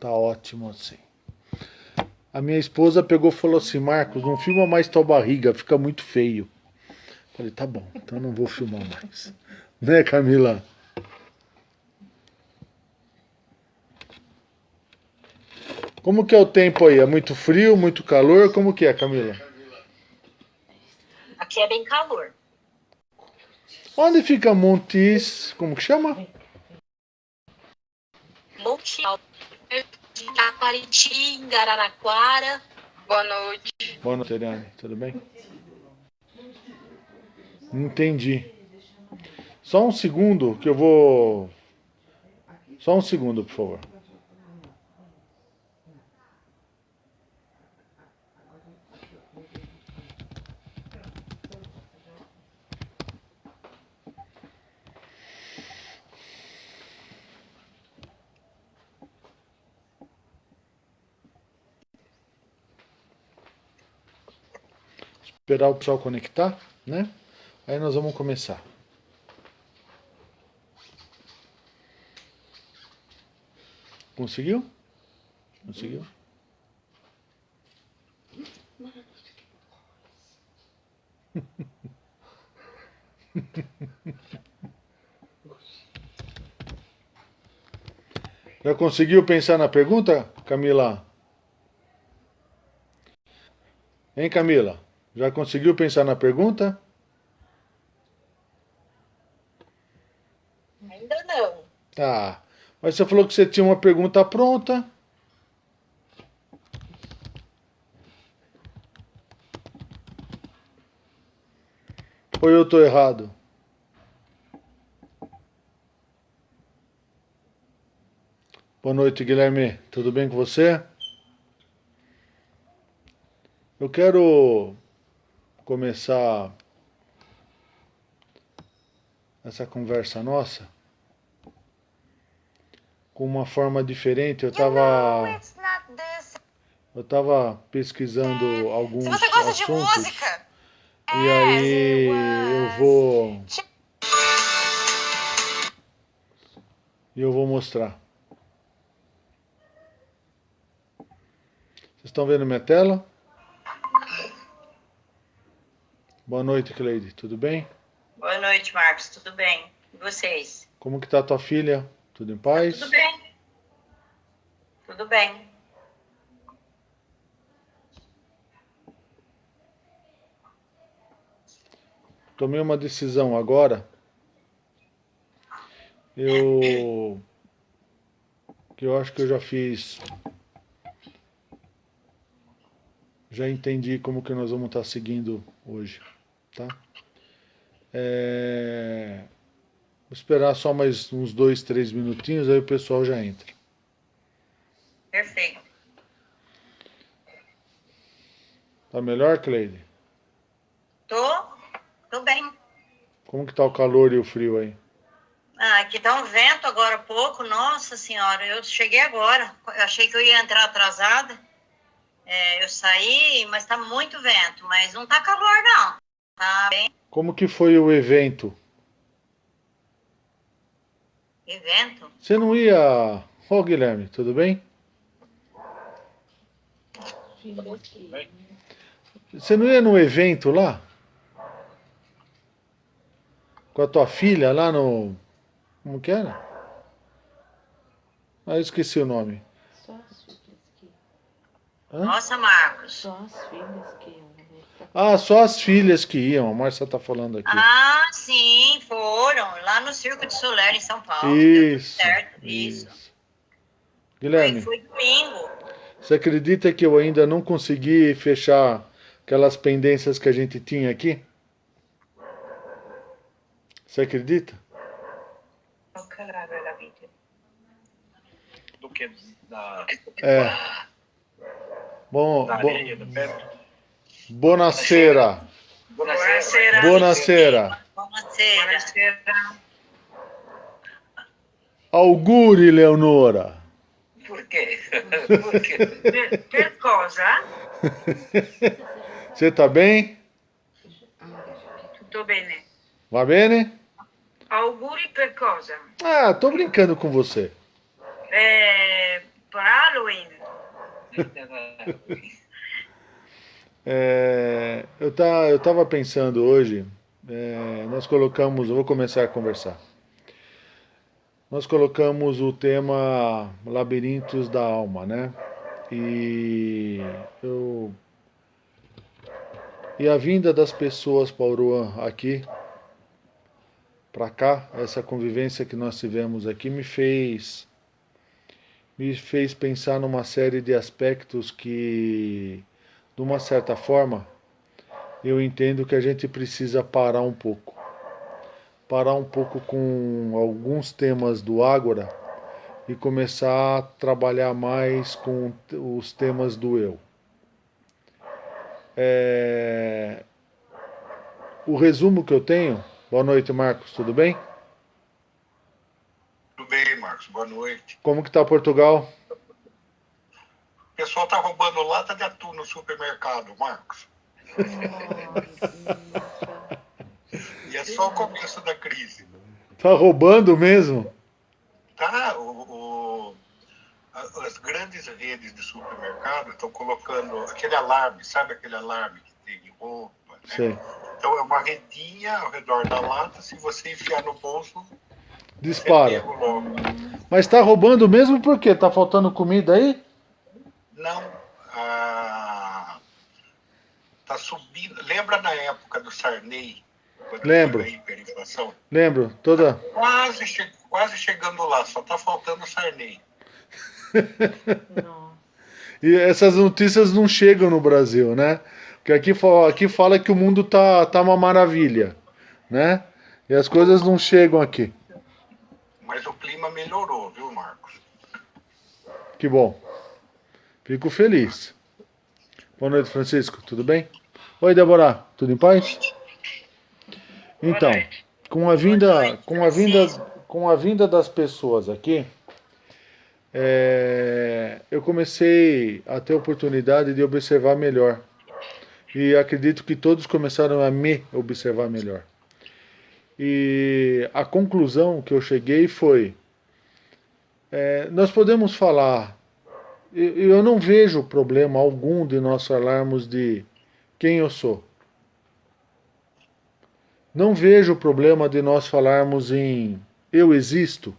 Tá ótimo assim. A minha esposa pegou e falou assim: Marcos, não filma mais tua barriga, fica muito feio. Falei, tá bom, então não vou filmar mais. Né, Camila? Como que é o tempo aí? É muito frio, muito calor? Como que é, Camila? Aqui é bem calor. Onde fica Montes... Como que chama? Monte Alto, de Itaquaritinga, Araraquara. Boa noite. Boa noite, Eliane. Tudo bem? Não entendi. Só um segundo que eu vou... Só um segundo, por favor. Esperar o pessoal conectar, né? Aí nós vamos começar. Conseguiu? Conseguiu? Já conseguiu pensar na pergunta, Camila? Hein, Camila? Já conseguiu pensar na pergunta? Ainda não. Ah, mas você falou que você tinha uma pergunta pronta. Ou eu estou errado? Boa noite, Guilherme. Tudo bem com você? Eu quero começar essa conversa nossa com uma forma diferente. Eu estava pesquisando alguns Se você gosta assuntos, de música, e aí eu vou mostrar. Vocês estão vendo minha tela? Boa noite, Cleide. Tudo bem? Boa noite, Marcos. Tudo bem? E vocês? Como que tá a tua filha? Tudo em paz? Tudo bem. Tudo bem. Tomei uma decisão agora. Que eu acho que eu já fiz. Já entendi como que nós vamos estar seguindo hoje, tá? Vou esperar só mais uns 2, 3 minutinhos, aí o pessoal já entra. Perfeito. Tá melhor, Cleide? Tô bem. Como que tá o calor e o frio aí? Ah, aqui tá um vento agora há pouco. Nossa senhora, eu cheguei agora. Eu achei que eu ia entrar atrasada. Eu saí, mas tá muito vento. Mas não tá calor, não. Tá bem. Como que foi o evento? Evento? Você não ia... Ô, Guilherme, tudo bem? Você não ia num evento lá? Com a tua filha lá no... Como que era? Ah, eu esqueci o nome. Só as filhas que iam. Hã? Nossa, Marcos. Só as filhas que iam. Ah, só as filhas que iam. A Márcia tá falando aqui. Ah, sim, foram. Lá no Circo de Soler, em São Paulo. Deu tudo Isso. certo. Isso. Guilherme, Foi domingo. você acredita que eu ainda não consegui fechar aquelas pendências que a gente tinha aqui? Você acredita? Do que? Da Bom, areia, da pedra? buonasera. Buonasera. Buonasera. Buonasera. Auguri, Leonora. Por quê? Por quê? Per cosa? Você tá bem? Tutto bene. Va bene? Auguri per cosa? Ah, tô brincando com você. Para Halloween. Eu estava pensando hoje, nós colocamos, eu vou começar a conversar. Nós colocamos o tema Labirintos da Alma, né? E e a vinda das pessoas para Uruan aqui, para cá, essa convivência que nós tivemos aqui me fez pensar numa série de aspectos que, de uma certa forma, eu entendo que a gente precisa parar um pouco. Parar um pouco com alguns temas do Ágora e começar a trabalhar mais com os temas do eu. O resumo que eu tenho... Boa noite, Marcos, tudo bem? Tudo bem, Marcos, boa noite. Como que tá Portugal? O pessoal tá roubando lata de atum no supermercado, Marcos. Nossa. E é só o começo da crise. Tá roubando mesmo? Tá, as grandes redes de supermercado estão colocando aquele alarme, sabe aquele alarme que tem roupa, né? Sei. Então é uma redinha ao redor da lata, se você enfiar no bolso, Dispara. você pega logo. Mas tá roubando mesmo por quê? Tá faltando comida aí? Não, tá subindo. Lembra na época do Sarney, quando Lembro. teve a hiperinflação? Lembro, toda... Quase chegando lá, só tá faltando o Sarney. Nossa. E essas notícias não chegam no Brasil, né? Porque aqui fala que o mundo tá uma maravilha, né? E as coisas não chegam aqui. Mas o clima melhorou, viu, Marcos? Que bom. Fico feliz. Boa noite, Francisco. Tudo bem? Oi, Débora. Tudo em paz? Então, com a vinda das pessoas aqui, eu comecei a ter oportunidade de observar melhor. E acredito que todos começaram a me observar melhor. E a conclusão que eu cheguei foi: nós podemos falar, eu não vejo problema algum de nós falarmos de quem eu sou. Não vejo problema de nós falarmos em eu existo.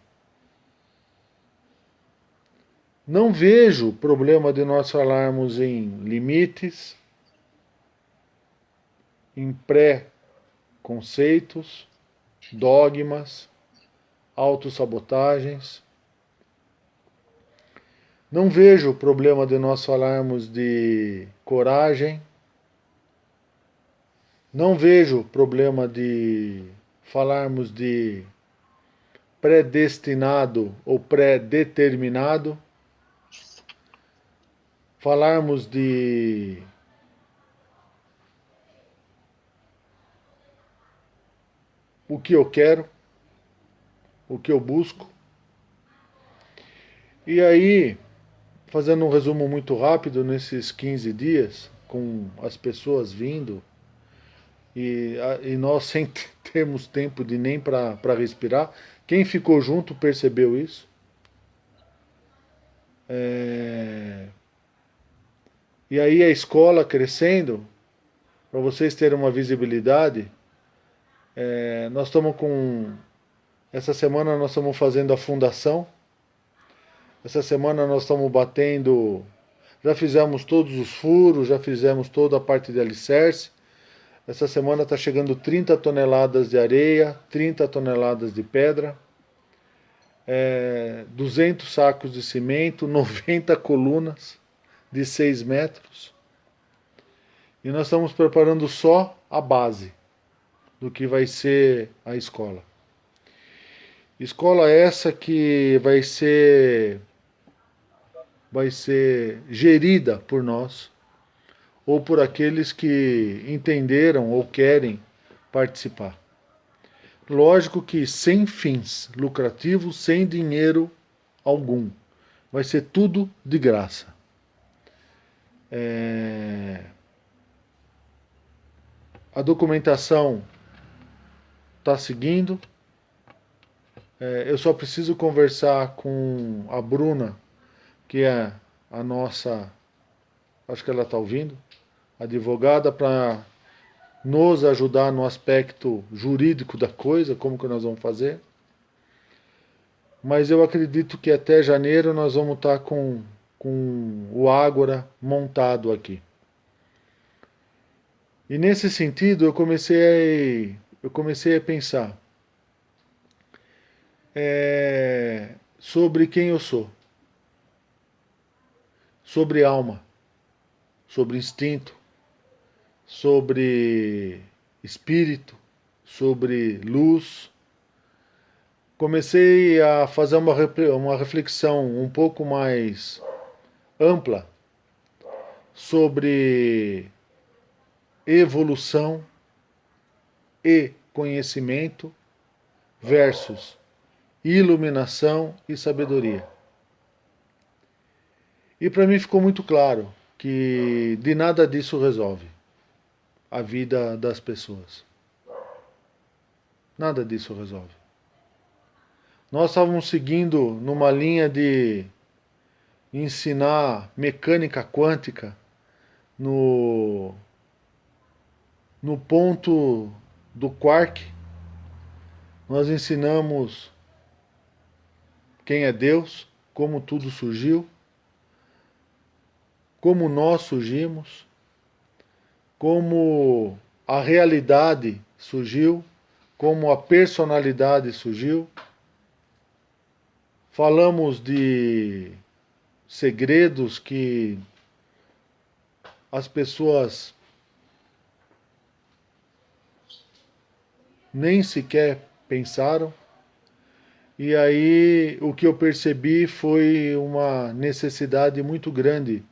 Não vejo problema de nós falarmos em limites, em pré-conceitos, dogmas, autossabotagens. Não vejo problema de nós falarmos de coragem. Não vejo problema de falarmos de predestinado ou pré-determinado. Falarmos de o que eu quero, o que eu busco. E aí, fazendo um resumo muito rápido, nesses 15 dias, com as pessoas vindo, e nós sem termos tempo de nem para respirar, quem ficou junto percebeu isso. E aí a escola crescendo, para vocês terem uma visibilidade, nós estamos essa semana nós estamos fazendo a fundação. Essa semana nós estamos batendo, já fizemos todos os furos, já fizemos toda a parte de alicerce. Essa semana está chegando 30 toneladas de areia, 30 toneladas de pedra, 200 sacos de cimento, 90 colunas de 6 metros. E nós estamos preparando só a base do que vai ser a escola. Escola essa que vai ser gerida por nós, ou por aqueles que entenderam ou querem participar. Lógico que sem fins lucrativos, sem dinheiro algum. Vai ser tudo de graça. A documentação está seguindo. Eu só preciso conversar com a Bruna que é a nossa, acho que ela está ouvindo, advogada, para nos ajudar no aspecto jurídico da coisa, como que nós vamos fazer. Mas eu acredito que até janeiro nós vamos estar com o Ágora montado aqui. E nesse sentido eu comecei a pensar sobre quem eu sou, sobre alma, sobre instinto, sobre espírito, sobre luz. Comecei a fazer uma reflexão um pouco mais ampla sobre evolução e conhecimento versus iluminação e sabedoria. E para mim ficou muito claro que de nada disso resolve a vida das pessoas. Nada disso resolve. Nós estávamos seguindo numa linha de ensinar mecânica quântica no ponto do quark. Nós ensinamos quem é Deus, como tudo surgiu, como nós surgimos, como a realidade surgiu, como a personalidade surgiu. Falamos de segredos que as pessoas nem sequer pensaram. E aí o que eu percebi foi uma necessidade muito grande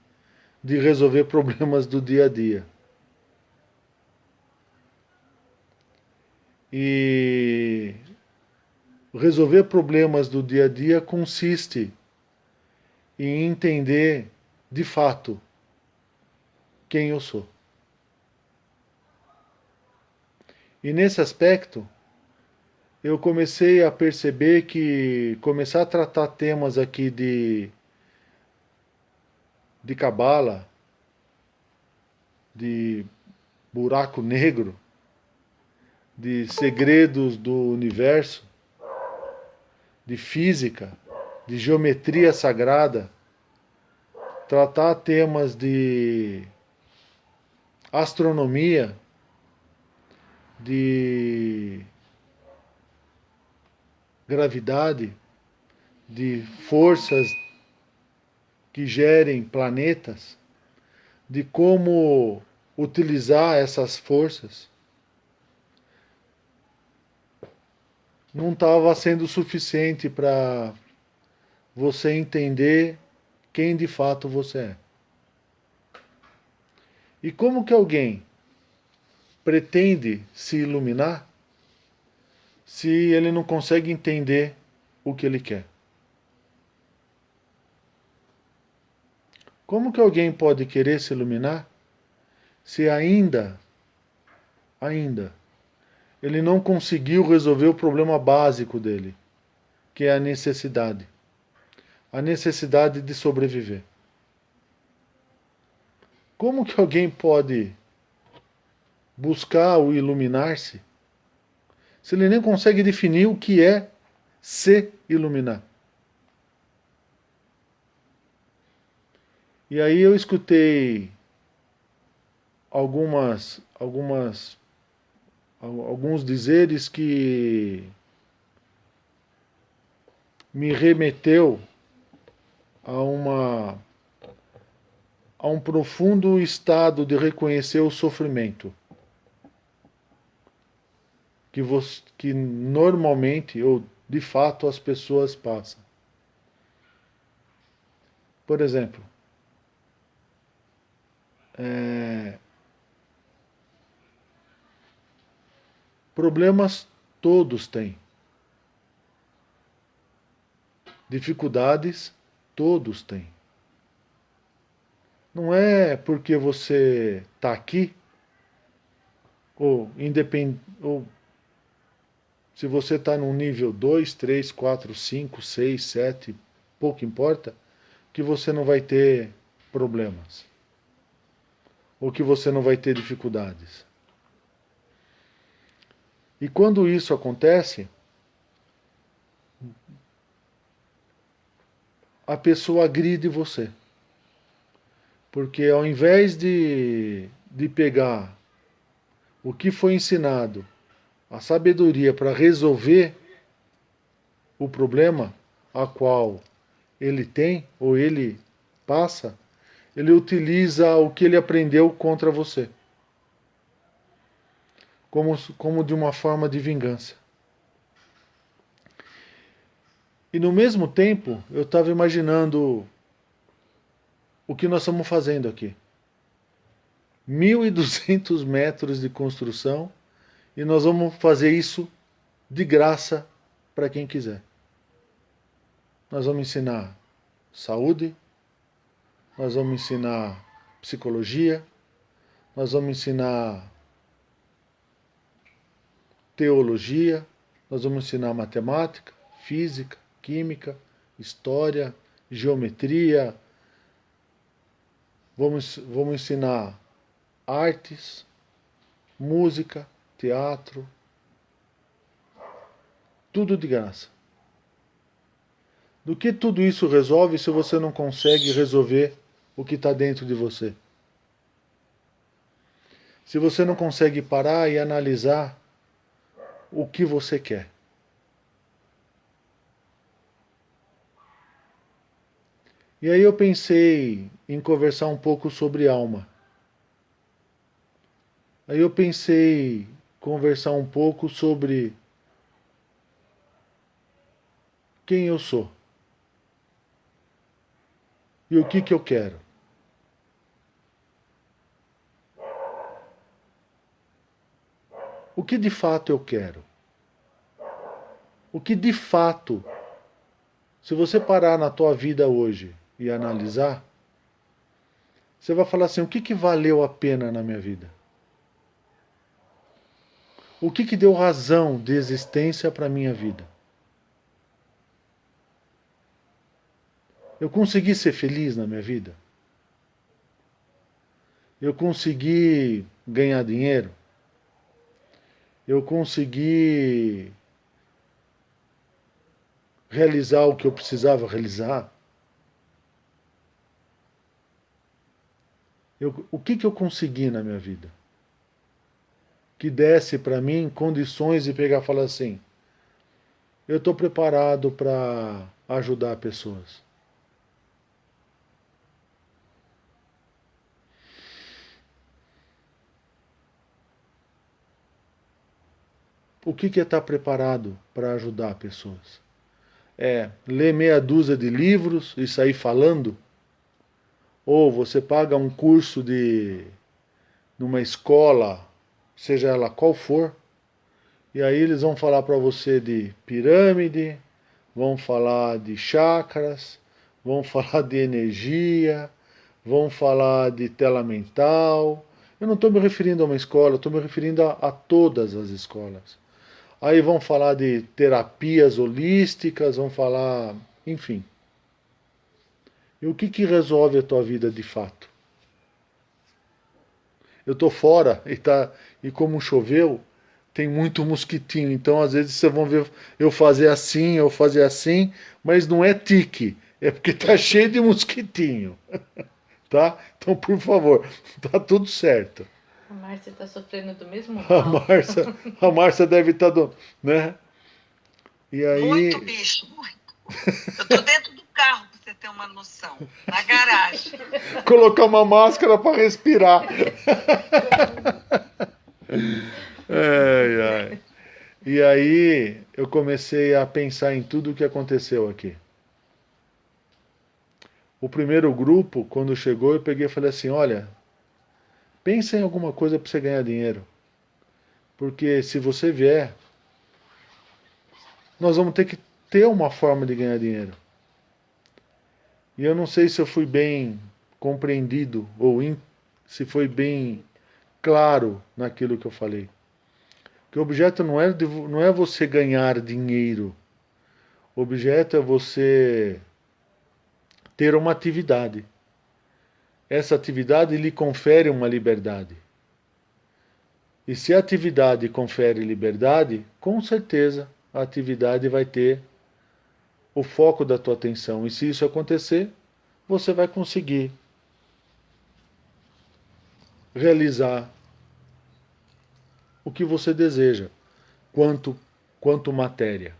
de resolver problemas do dia a dia. E resolver problemas do dia a dia consiste em entender de fato quem eu sou. E nesse aspecto, eu comecei a perceber que começar a tratar temas aqui de cabala, de buraco negro, de segredos do universo, de física, de geometria sagrada, tratar temas de astronomia, de gravidade, de forças que gerem planetas, de como utilizar essas forças, não estava sendo suficiente para você entender quem de fato você é. E como que alguém pretende se iluminar se ele não consegue entender o que ele quer? Como que alguém pode querer se iluminar se ainda, ele não conseguiu resolver o problema básico dele, que é a necessidade de sobreviver? Como que alguém pode buscar o iluminar-se se ele nem consegue definir o que é se iluminar? E aí eu escutei alguns dizeres que me remeteu a um profundo estado de reconhecer o sofrimento que normalmente, ou de fato, as pessoas passam. Por exemplo, problemas todos têm. Dificuldades todos têm. Não é porque você está aqui, ou se você está num nível 2, 3, 4, 5, 6, 7, pouco importa, que você não vai ter problemas, ou que você não vai ter dificuldades. E quando isso acontece, a pessoa agride você. Porque ao invés de pegar o que foi ensinado, a sabedoria para resolver o problema a qual ele tem ou ele passa, ele utiliza o que ele aprendeu contra você. Como de uma forma de vingança. E no mesmo tempo, eu estava imaginando o que nós estamos fazendo aqui. 1.200 metros de construção e nós vamos fazer isso de graça para quem quiser. Nós vamos ensinar saúde, nós vamos ensinar psicologia, nós vamos ensinar teologia, nós vamos ensinar matemática, física, química, história, geometria, vamos ensinar artes, música, teatro, tudo de graça. Do que tudo isso resolve se você não consegue resolver o que está dentro de você? Se você não consegue parar e analisar o que você quer. E aí eu pensei em conversar um pouco sobre alma. Aí eu pensei em conversar um pouco sobre quem eu sou. E o que eu quero. O que de fato eu quero? O que de fato, se você parar na tua vida hoje e analisar, você vai falar assim, o que valeu a pena na minha vida? O que deu razão de existência para a minha vida? Eu consegui ser feliz na minha vida? Eu consegui ganhar dinheiro? Eu consegui realizar o que eu precisava realizar? O que eu consegui na minha vida? Que desse para mim condições de pegar e falar assim, eu estou preparado para ajudar pessoas. O que é estar preparado para ajudar pessoas? É ler meia dúzia de livros e sair falando? Ou você paga um curso numa escola, seja ela qual for, e aí eles vão falar para você de pirâmide, vão falar de chakras, vão falar de energia, vão falar de tela mental. Eu não estou me referindo a uma escola, estou me referindo a todas as escolas. Aí vão falar de terapias holísticas, vão falar, enfim. E o que resolve a tua vida de fato? Eu estou fora e como choveu, tem muito mosquitinho. Então às vezes vocês vão ver eu fazer assim, mas não é tique, é porque está cheio de mosquitinho. Tá? Então, por favor, tá tudo certo. A Márcia está sofrendo do mesmo A mal. Márcia deve estar, né? E aí... Muito bicho, muito. Eu tô dentro do carro, pra você ter uma noção. Na garagem. Colocar uma máscara para respirar. Ai, ai. E aí eu comecei a pensar em tudo o que aconteceu aqui. O primeiro grupo, quando chegou, eu peguei e falei assim, olha, pensa em alguma coisa para você ganhar dinheiro. Porque se você vier, nós vamos ter que ter uma forma de ganhar dinheiro. E eu não sei se eu fui bem compreendido ou se foi bem claro naquilo que eu falei. Que o objeto não é você ganhar dinheiro. O objeto é você ter uma atividade. Essa atividade lhe confere uma liberdade. E se a atividade confere liberdade, com certeza a atividade vai ter o foco da tua atenção. E se isso acontecer, você vai conseguir realizar o que você deseja, quanto matéria.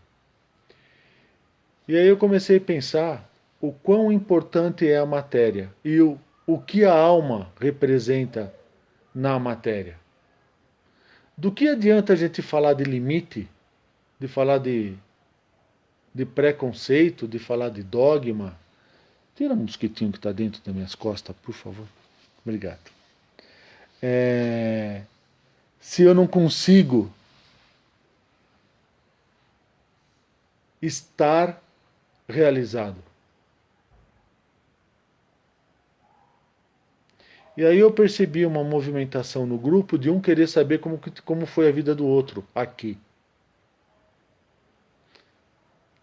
E aí eu comecei a pensar o quão importante é a matéria e o que a alma representa na matéria. Do que adianta a gente falar de limite, de falar de preconceito, de falar de dogma? Tira um mosquitinho que está dentro das minhas costas, por favor. Obrigado. Se eu não consigo estar realizado. E aí eu percebi uma movimentação no grupo de um querer saber como foi a vida do outro aqui.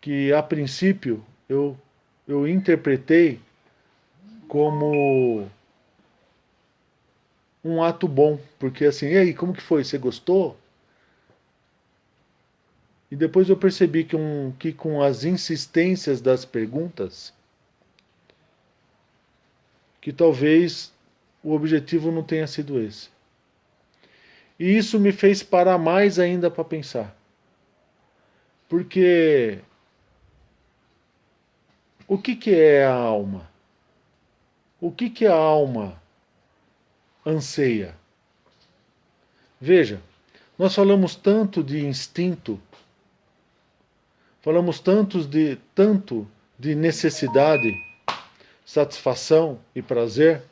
Que a princípio eu interpretei como um ato bom, porque assim, e aí, como que foi? Você gostou? E depois eu percebi que com as insistências das perguntas, que talvez o objetivo não tenha sido esse. E isso me fez parar mais ainda para pensar. Porque o que é a alma? O que a alma anseia? Veja, nós falamos tanto de instinto, falamos tanto de necessidade, satisfação e prazer,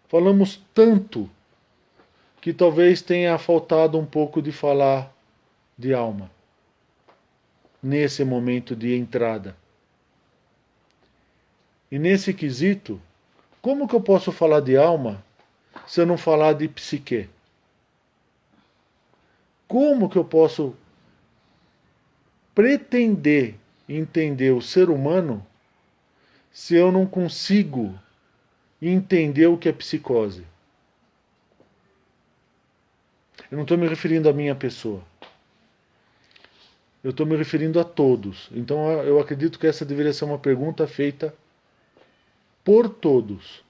falamos tanto que talvez tenha faltado um pouco de falar de alma nesse momento de entrada. E nesse quesito, como que eu posso falar de alma se eu não falar de psique? Como que eu posso pretender entender o ser humano se eu não consigo entender o que é psicose? Eu não estou me referindo à minha pessoa. Eu estou me referindo a todos. Então eu acredito que essa deveria ser uma pergunta feita por todos.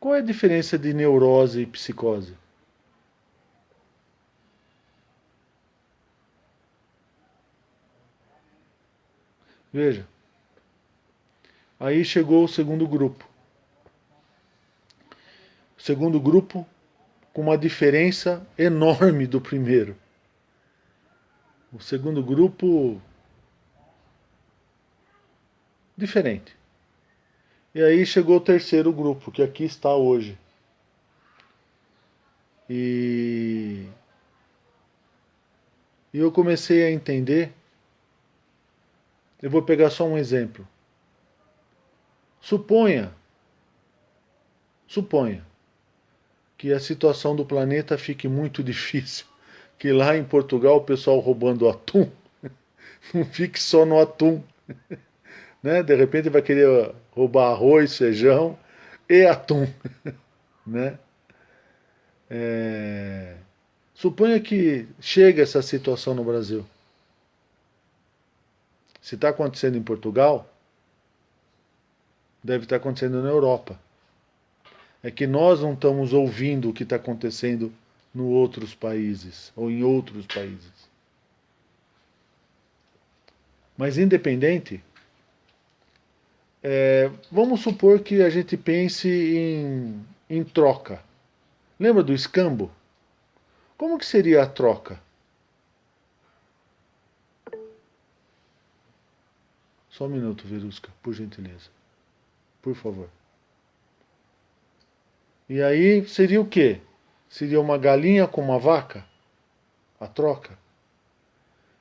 Qual é a diferença de neurose e psicose? Veja. Aí chegou o segundo grupo. O segundo grupo com uma diferença enorme do primeiro. O segundo grupo diferente. E aí chegou o terceiro grupo, que aqui está hoje. E eu comecei a entender. Eu vou pegar só um exemplo. Suponha que a situação do planeta fique muito difícil, que lá em Portugal o pessoal roubando atum não fique só no atum, né? De repente vai querer roubar arroz, feijão e atum, né? Suponha que chega essa situação no Brasil. Se está acontecendo em Portugal, deve estar acontecendo na Europa. É que nós não estamos ouvindo o que está acontecendo em outros países, ou em outros países. Mas independente, vamos supor que a gente pense em troca. Lembra do escambo? Como que seria a troca? Só um minuto, Verusca, por gentileza. Por favor. E aí seria o quê? Seria uma galinha com uma vaca? A troca?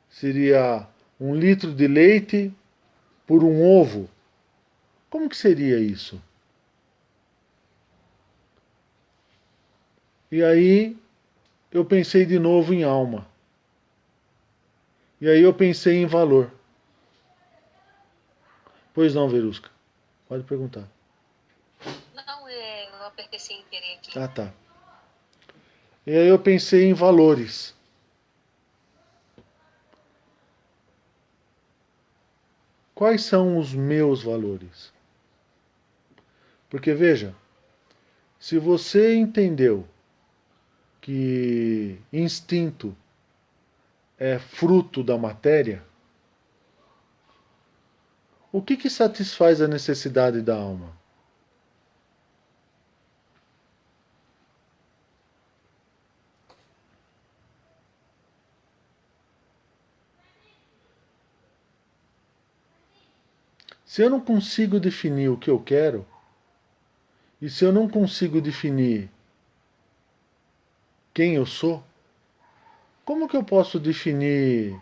Seria 1 litro de leite por um ovo? Como que seria isso? E aí eu pensei de novo em alma. E aí eu pensei em valor. Pois não, Verusca. Pode perguntar. Não, eu apertei sem querer aqui. Ah, tá. E aí eu pensei em valores. Quais são os meus valores? Porque veja, se você entendeu que instinto é fruto da matéria, o que satisfaz a necessidade da alma? Se eu não consigo definir o que eu quero, e se eu não consigo definir quem eu sou, como que eu posso definir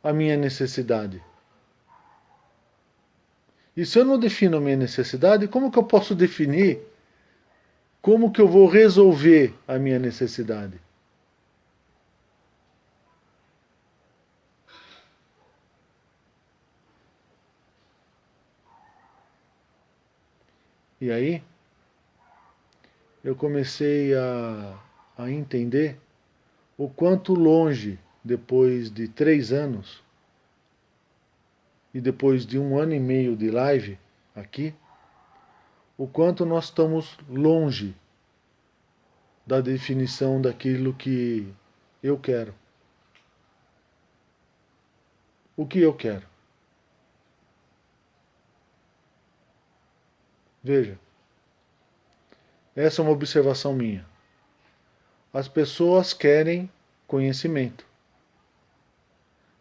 a minha necessidade? E se eu não defino a minha necessidade, como que eu posso definir como que eu vou resolver a minha necessidade? E aí, eu comecei a entender o quanto longe, depois de 3 anos, e depois de 1 ano e meio de live aqui, o quanto nós estamos longe da definição daquilo que eu quero. O que eu quero? Veja, essa é uma observação minha. As pessoas querem conhecimento.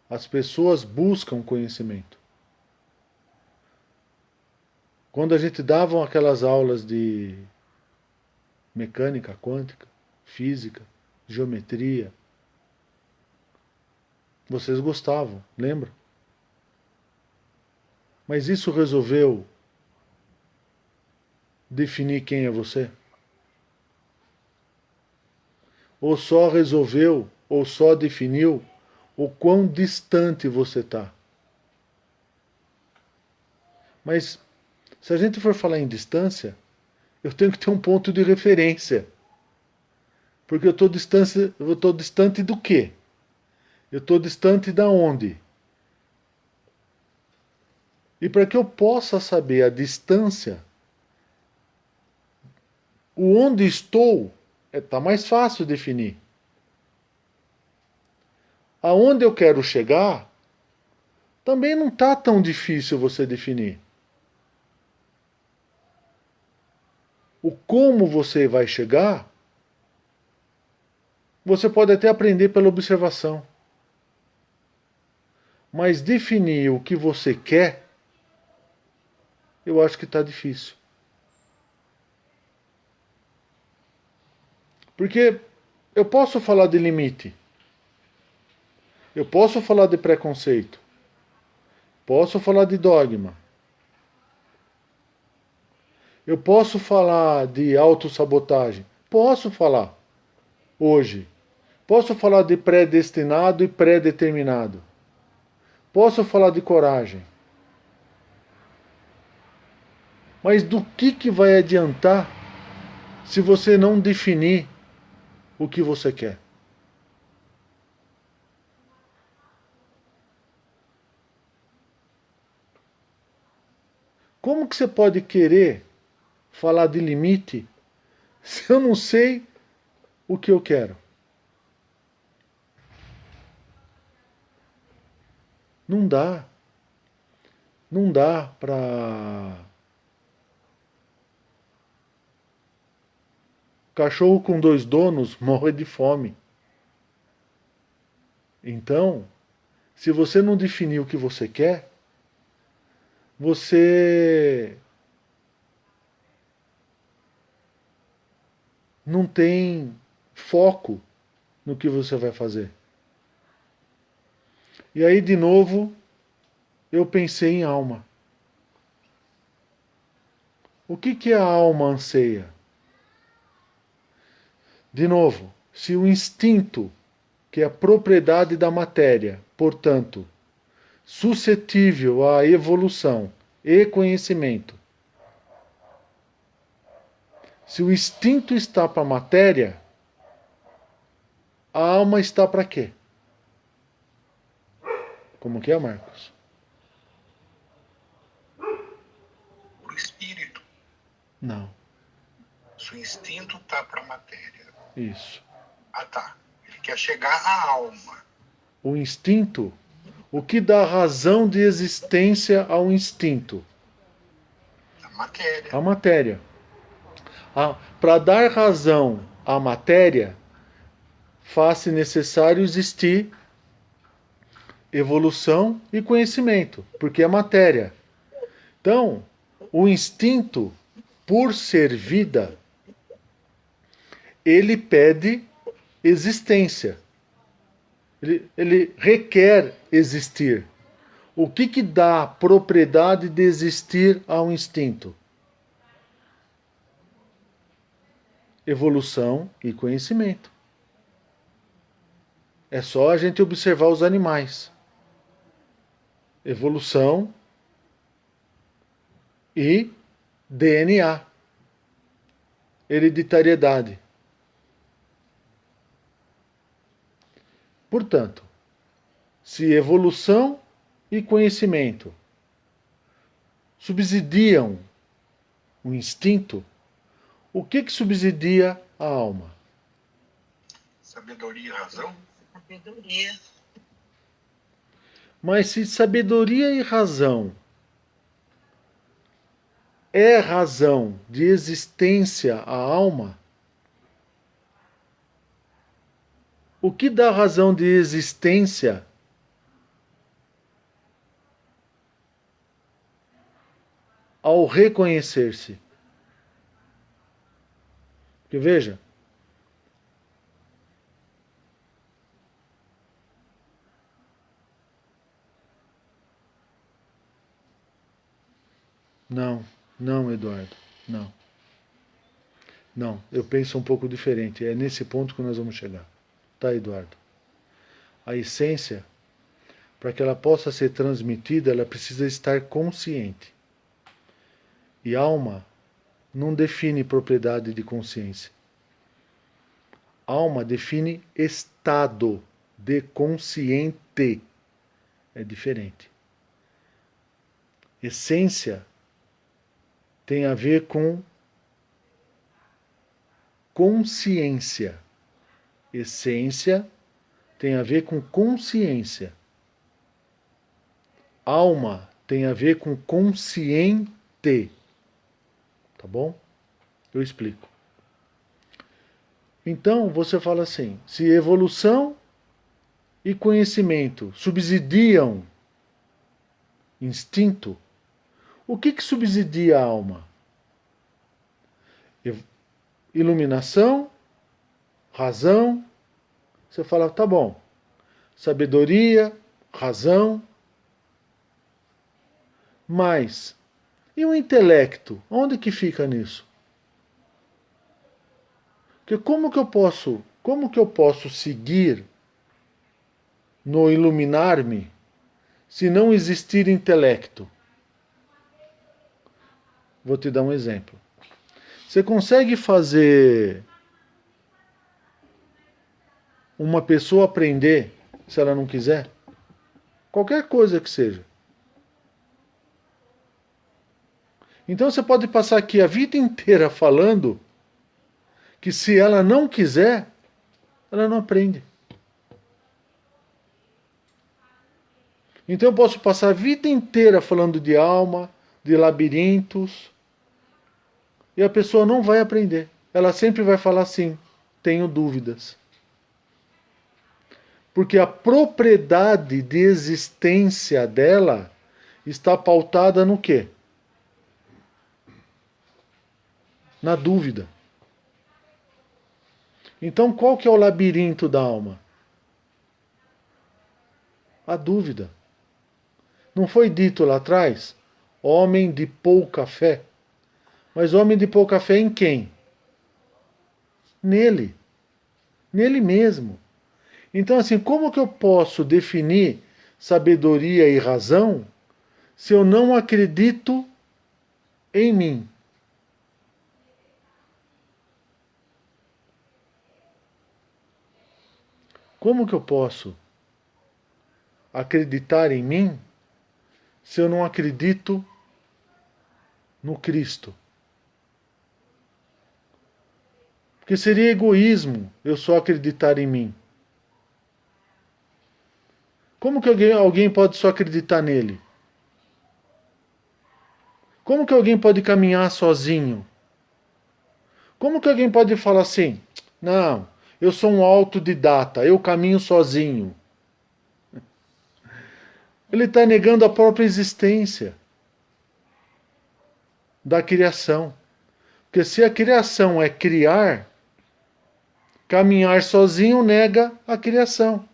As pessoas buscam conhecimento. Quando a gente dava aquelas aulas de mecânica quântica, física, geometria, vocês gostavam, lembra? Mas isso resolveu definir quem é você? Ou só resolveu, ou só definiu o quão distante você está? Mas se a gente for falar em distância, eu tenho que ter um ponto de referência. Porque eu estou distante do quê? Eu estou distante da onde? E para que eu possa saber a distância, o onde estou, está mais fácil definir. Aonde eu quero chegar, também não está tão difícil você definir. O como você vai chegar, você pode até aprender pela observação. Mas definir o que você quer, eu acho que está difícil. Porque eu posso falar de limite. Eu posso falar de preconceito. Posso falar de dogma. Eu posso falar de autossabotagem. Posso falar. Hoje. Posso falar de predestinado e pré-determinado. Posso falar de coragem. Mas do que vai adiantar se você não definir o que você quer? Como que você pode querer falar de limite se eu não sei o que eu quero? Não dá. Não dá para... Cachorro com 2 donos morre de fome. Então, se você não definir o que você quer, você não tem foco no que você vai fazer. E aí, de novo, eu pensei em alma. O que a alma anseia? De novo, Se o instinto, que é a propriedade da matéria, portanto, suscetível à evolução e conhecimento, se o instinto está para a matéria, a alma está para quê? Como que é, Marcos? Para o espírito. Não. Se o instinto está para a matéria. Isso. Ah, tá. Ele quer chegar à alma. O instinto, o que dá razão de existência ao instinto? A matéria. A matéria. Para dar razão à matéria, faz-se necessário existir evolução e conhecimento, porque é matéria. Então, o instinto, por ser vida, ele pede existência. Ele requer existir. O que dá propriedade de existir ao instinto? Evolução e conhecimento. É só a gente observar os animais. Evolução e DNA. Hereditariedade. Portanto, se evolução e conhecimento subsidiam o instinto, o que subsidia a alma? Sabedoria e razão. Sabedoria. Mas se sabedoria e razão é razão de existência à alma, o que dá razão de existência ao reconhecer-se? Porque veja, não, Eduardo, não. Não, eu penso um pouco diferente. É nesse ponto que nós vamos chegar. Tá, Eduardo? A essência, para que ela possa ser transmitida, ela precisa estar consciente. E alma não define propriedade de consciência. Alma define estado de consciente. É diferente. Essência tem a ver com consciência. Essência tem a ver com consciência. Alma tem a ver com consciente. Tá bom? Eu explico. Então, você fala assim, se evolução e conhecimento subsidiam instinto, o que subsidia a alma? Iluminação, razão. Você fala, tá bom. Sabedoria, razão. Mas, e o intelecto? Onde que fica nisso? Porque como que eu posso seguir no iluminar-me se não existir intelecto? Vou te dar um exemplo. Você consegue fazer uma pessoa aprender se ela não quiser? Qualquer coisa que seja. Então você pode passar aqui a vida inteira falando que se ela não quiser, ela não aprende. Então eu posso passar a vida inteira falando de alma, de labirintos, e a pessoa não vai aprender. Ela sempre vai falar assim, tenho dúvidas. Porque a propriedade de existência dela está pautada no quê? Na dúvida. Então qual que é o labirinto da alma? A dúvida. Não foi dito lá atrás? Homem de pouca fé. Mas homem de pouca fé em quem? Nele. Nele mesmo. Então, assim, como que eu posso definir sabedoria e razão se eu não acredito em mim? Como que eu posso acreditar em mim se eu não acredito no Cristo? Porque seria egoísmo eu só acreditar em mim. Como que alguém pode só acreditar nele? Como que alguém pode caminhar sozinho? Como que alguém pode falar assim: não, eu sou um autodidata, eu caminho sozinho? Ele está negando a própria existência da criação. Porque se a criação é criar, caminhar sozinho nega a criação.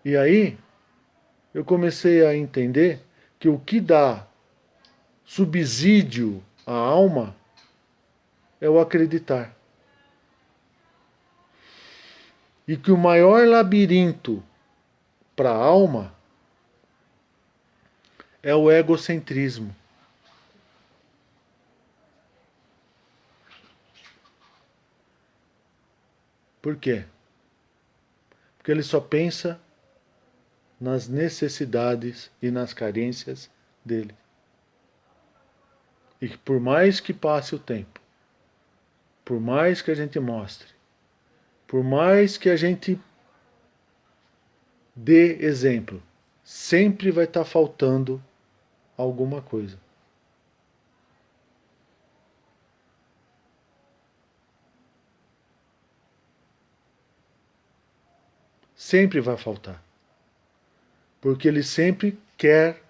E aí, eu comecei a entender que o que dá subsídio à alma é o acreditar. E que o maior labirinto para a alma é o egocentrismo. Por quê? Porque ele só pensa nas necessidades e nas carências dele. E que por mais que passe o tempo, por mais que a gente mostre, por mais que a gente dê exemplo, sempre vai estar faltando alguma coisa. Sempre vai faltar. Porque ele sempre quer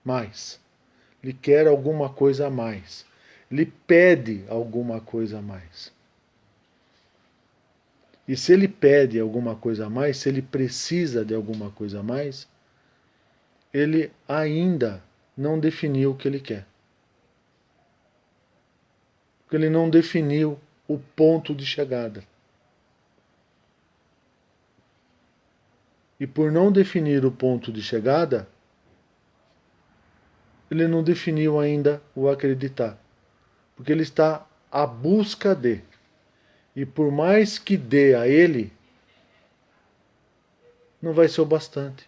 mais. Ele quer alguma coisa a mais. Ele pede alguma coisa a mais. E se ele pede alguma coisa a mais, se ele precisa de alguma coisa a mais, ele ainda não definiu o que ele quer. Porque ele não definiu o ponto de chegada. E por não definir o ponto de chegada, ele não definiu ainda o acreditar. Porque ele está à busca de. E por mais que dê a ele, não vai ser o bastante.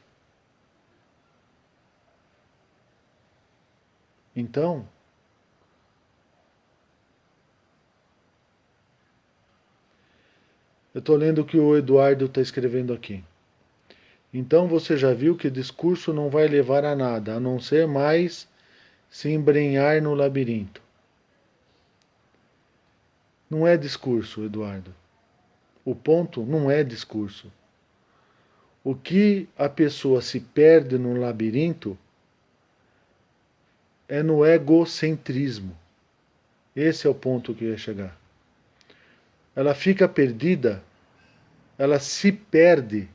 Então, eu estou lendo o que o Eduardo está escrevendo aqui. Então você já viu que discurso não vai levar a nada, a não ser mais se embrenhar no labirinto. Não é discurso, Eduardo. O ponto não é discurso. O que a pessoa se perde no labirinto é no egocentrismo. Esse é o ponto que eu ia chegar. Ela fica perdida, ela se perde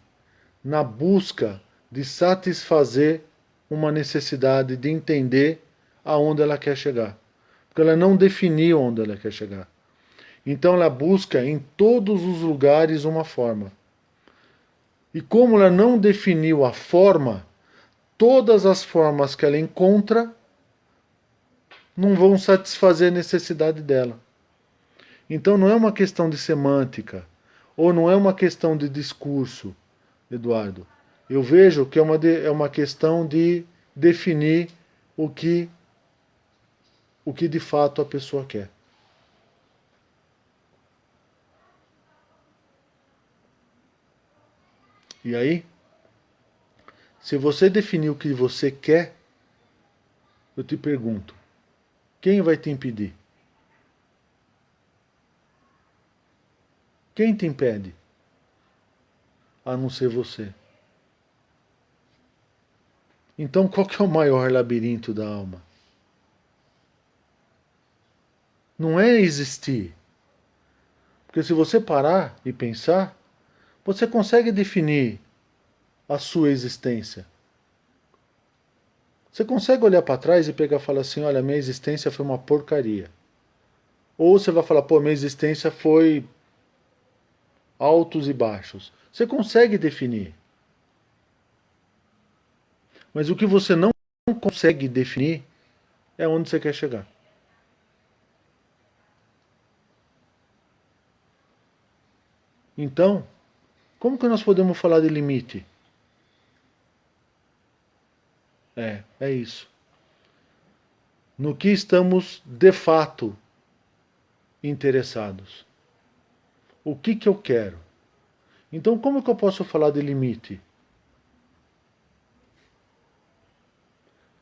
na busca de satisfazer uma necessidade, de entender aonde ela quer chegar. Porque ela não definiu onde ela quer chegar. Então ela busca em todos os lugares uma forma. E como ela não definiu a forma, todas as formas que ela encontra não vão satisfazer a necessidade dela. Então não é uma questão de semântica, ou não é uma questão de discurso, Eduardo. Eu vejo que é uma questão de definir o que de fato a pessoa quer. E aí, se você definir o que você quer, eu te pergunto, quem vai te impedir? Quem te impede? A não ser você. Então qual que é o maior labirinto da alma? Não é existir. Porque se você parar e pensar, você consegue definir a sua existência. Você consegue olhar para trás e pegar e falar assim, olha, minha existência foi uma porcaria. Ou você vai falar, pô, minha existência foi altos e baixos. Você consegue definir. Mas o que você não consegue definir é onde você quer chegar. Então, como que nós podemos falar de limite? É isso. No que estamos de fato interessados. O que eu quero? Então, como que eu posso falar de limite?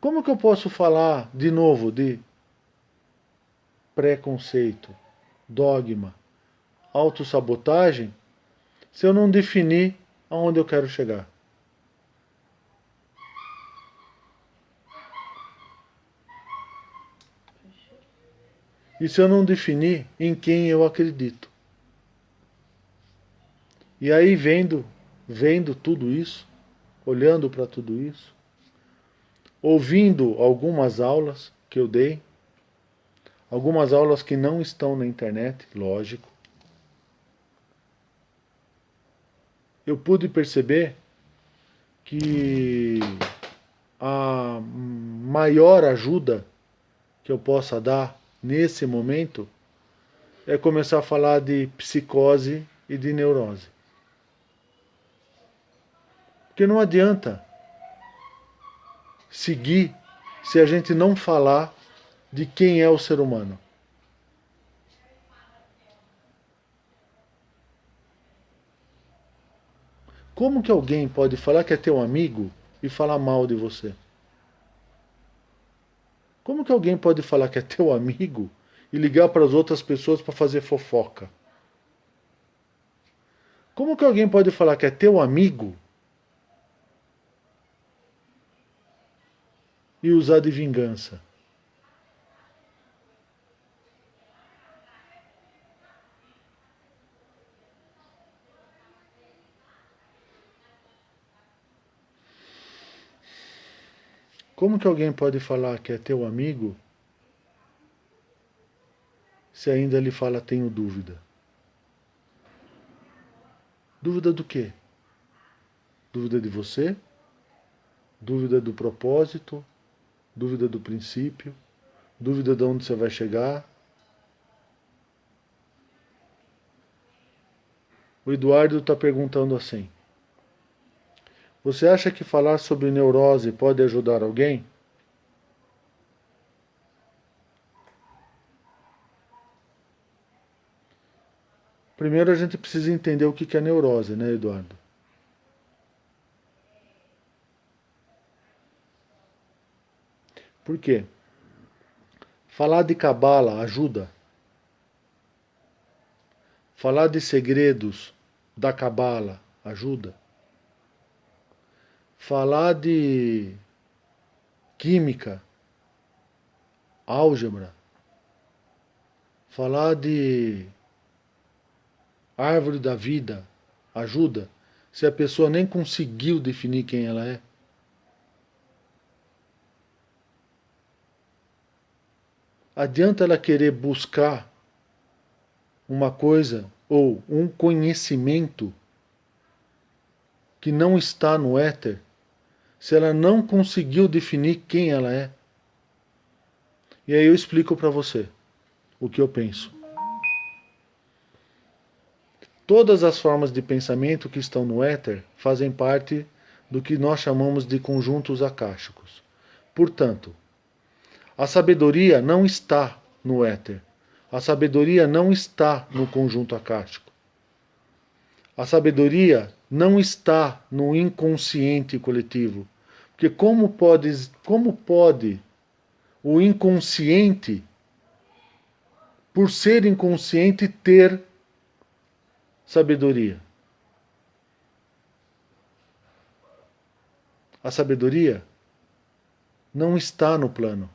Como que eu posso falar, de novo, de preconceito, dogma, autossabotagem, se eu não definir aonde eu quero chegar? E se eu não definir em quem eu acredito? E aí vendo tudo isso, olhando para tudo isso, ouvindo algumas aulas que eu dei, algumas aulas que não estão na internet, lógico, eu pude perceber que a maior ajuda que eu possa dar nesse momento é começar a falar de psicose e de neurose. Porque não adianta seguir se a gente não falar de quem é o ser humano. Como que alguém pode falar que é teu amigo e falar mal de você? Como que alguém pode falar que é teu amigo e ligar para as outras pessoas para fazer fofoca? Como que alguém pode falar que é teu amigo e usar de vingança? Como que alguém pode falar que é teu amigo se ainda lhe fala tenho dúvida? Dúvida do quê? Dúvida de você? Dúvida do propósito? Dúvida do princípio? Dúvida de onde você vai chegar? O Eduardo está perguntando assim: você acha que falar sobre neurose pode ajudar alguém? Primeiro a gente precisa entender o que é neurose, né, Eduardo? Por quê? Falar de cabala ajuda? Falar de segredos da cabala ajuda? Falar de química, álgebra, falar de árvore da vida ajuda se a pessoa nem conseguiu definir quem ela é? Adianta ela querer buscar uma coisa ou um conhecimento que não está no éter se ela não conseguiu definir quem ela é? E aí eu explico para você o que eu penso. Todas as formas de pensamento que estão no éter fazem parte do que nós chamamos de conjuntos akáshicos. Portanto, a sabedoria não está no éter. A sabedoria não está no conjunto akáshico. A sabedoria não está no inconsciente coletivo. Porque como pode o inconsciente, por ser inconsciente, ter sabedoria? A sabedoria não está no plano.